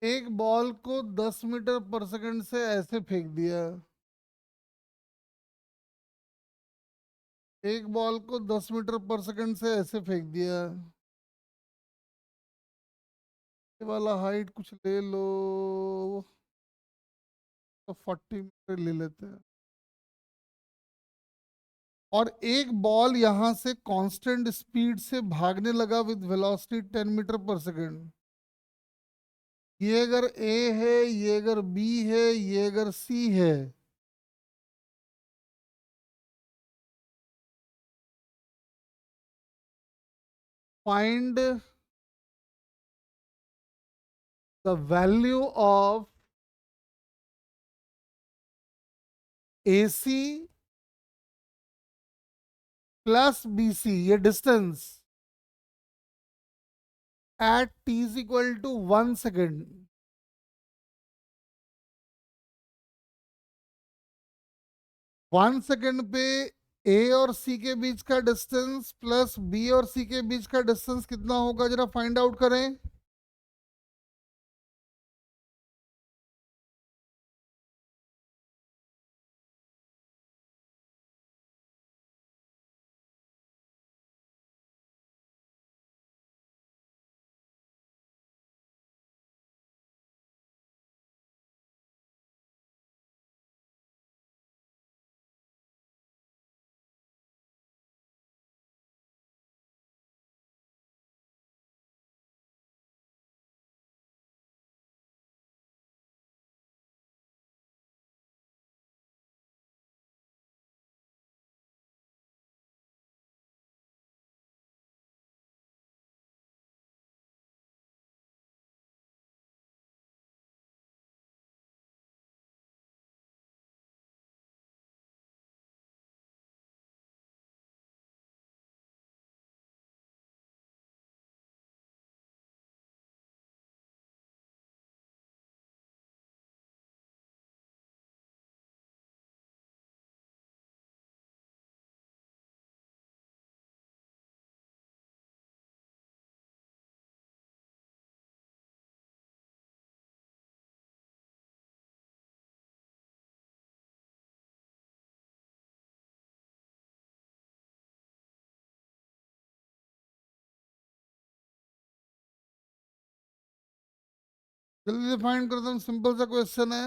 Speaker 1: एक बॉल को 10 मीटर पर सेकंड से ऐसे फेंक दिया, एक बॉल को 10 मीटर पर सेकंड से ऐसे फेंक दिया। ये वाला हाइट कुछ ले लो, तो 40 मीटर ले लेते हैं। और एक बॉल यहां से कांस्टेंट स्पीड से भागने लगा विद वेलोसिटी 10 मीटर पर सेकंड। ये अगर ए है, ये अगर बी है, ये अगर सी है, find the value of AC plus BC, ये distance at t is equal to 1 second. 1 second पे ए और सी के बीच का डिस्टेंस प्लस बी और सी के बीच का डिस्टेंस कितना होगा, जरा फाइंड आउट करें। जल्दी से फाइंड कर दो, सिंपल सा क्वेश्चन है।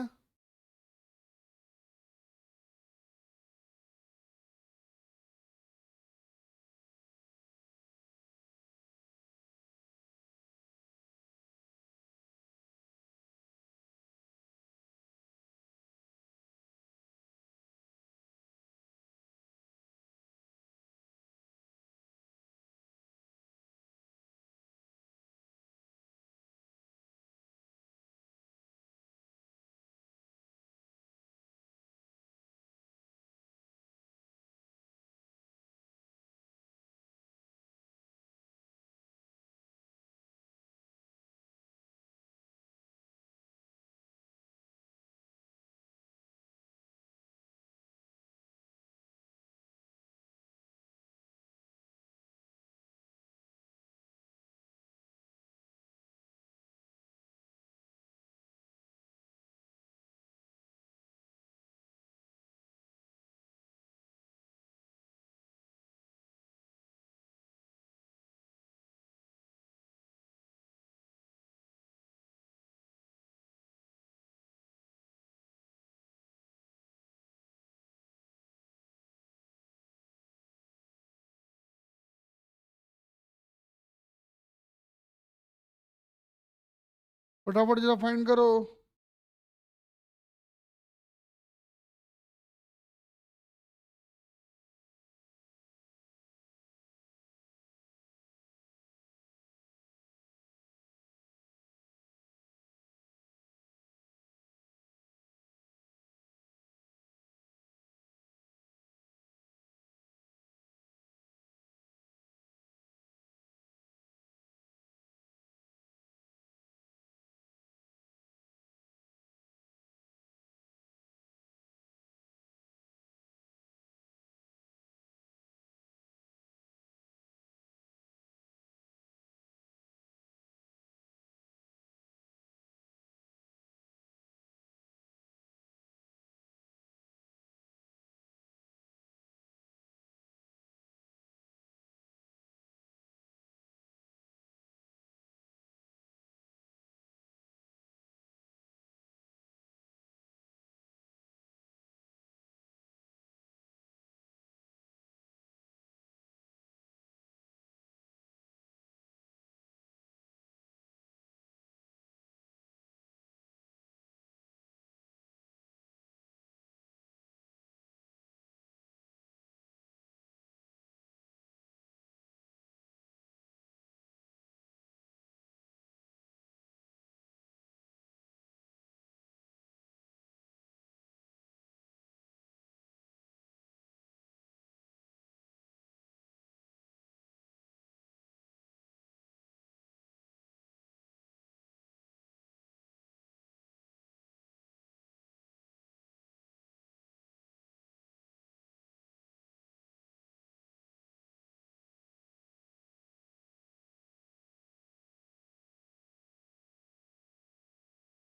Speaker 1: फटाफट जरा फाइंड करो।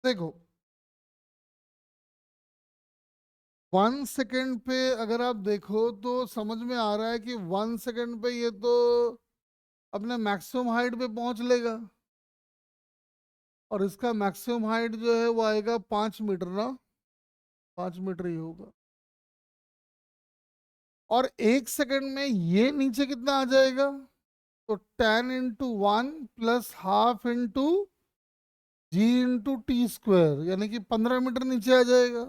Speaker 1: देखो, 1 सेकेंड पे अगर आप देखो तो समझ में आ रहा है कि 1 सेकेंड पे ये तो अपने मैक्सिमम हाइट पे पहुंच लेगा। और इसका मैक्सिमम हाइट जो है वो आएगा 5 मीटर ना, 5 मीटर ही होगा। और 1 सेकेंड में ये नीचे कितना आ जाएगा? तो 10 × 1 plus half into g × t², यानी कि 15 मीटर नीचे आ जाएगा।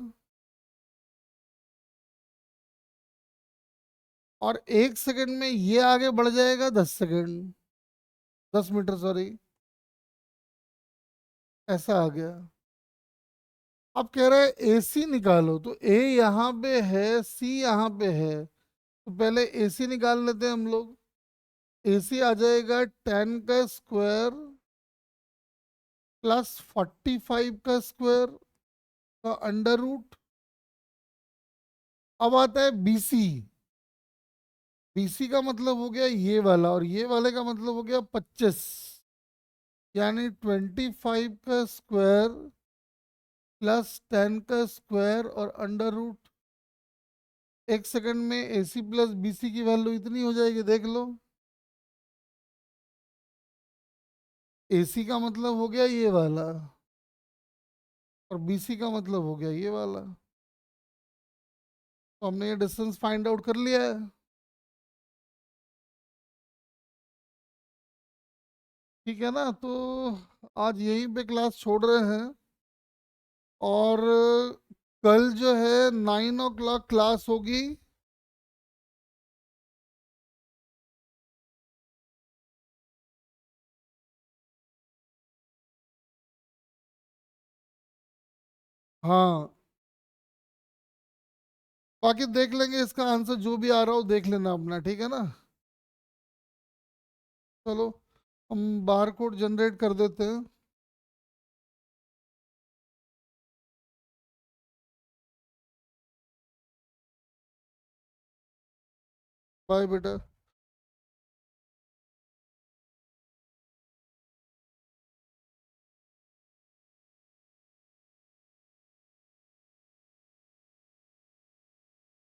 Speaker 1: और 1 सेकेंड में ये आगे बढ़ जाएगा 10 सेकेंड, 10 मीटर सॉरी, ऐसा आ गया। अब कह रहा है ए सी निकालो, तो ए यहाँ पे है, सी यहाँ पे है, तो पहले ए सी निकाल लेते हैं हम लोग। ए सी आ जाएगा 10 का स्क्वायर प्लस 45 का स्क्वायर का अंडर रूट। अब आता है बी सी। बी सी का मतलब हो गया ये वाला, और ये वाले का मतलब हो गया 25, यानी 25 का स्क्वायर प्लस 10 का स्क्वायर और अंडर रूट। 1 सेकेंड में ए सी प्लस बी सी की वैल्यू इतनी हो जाएगी, देख लो। ए सी का मतलब हो गया ये वाला, और BC का मतलब हो गया ये वाला। तो हमने ये डिस्टेंस फाइंड आउट कर लिया है। ठीक है ना, तो आज यहीं पे क्लास छोड़ रहे हैं। और कल जो है 9 o'clock क्लास होगी। हाँ, बाकी देख लेंगे, इसका आंसर जो भी आ रहा हो देख लेना अपना, ठीक है ना। चलो, हम बार कोड जनरेट कर देते हैं। बाय बेटा।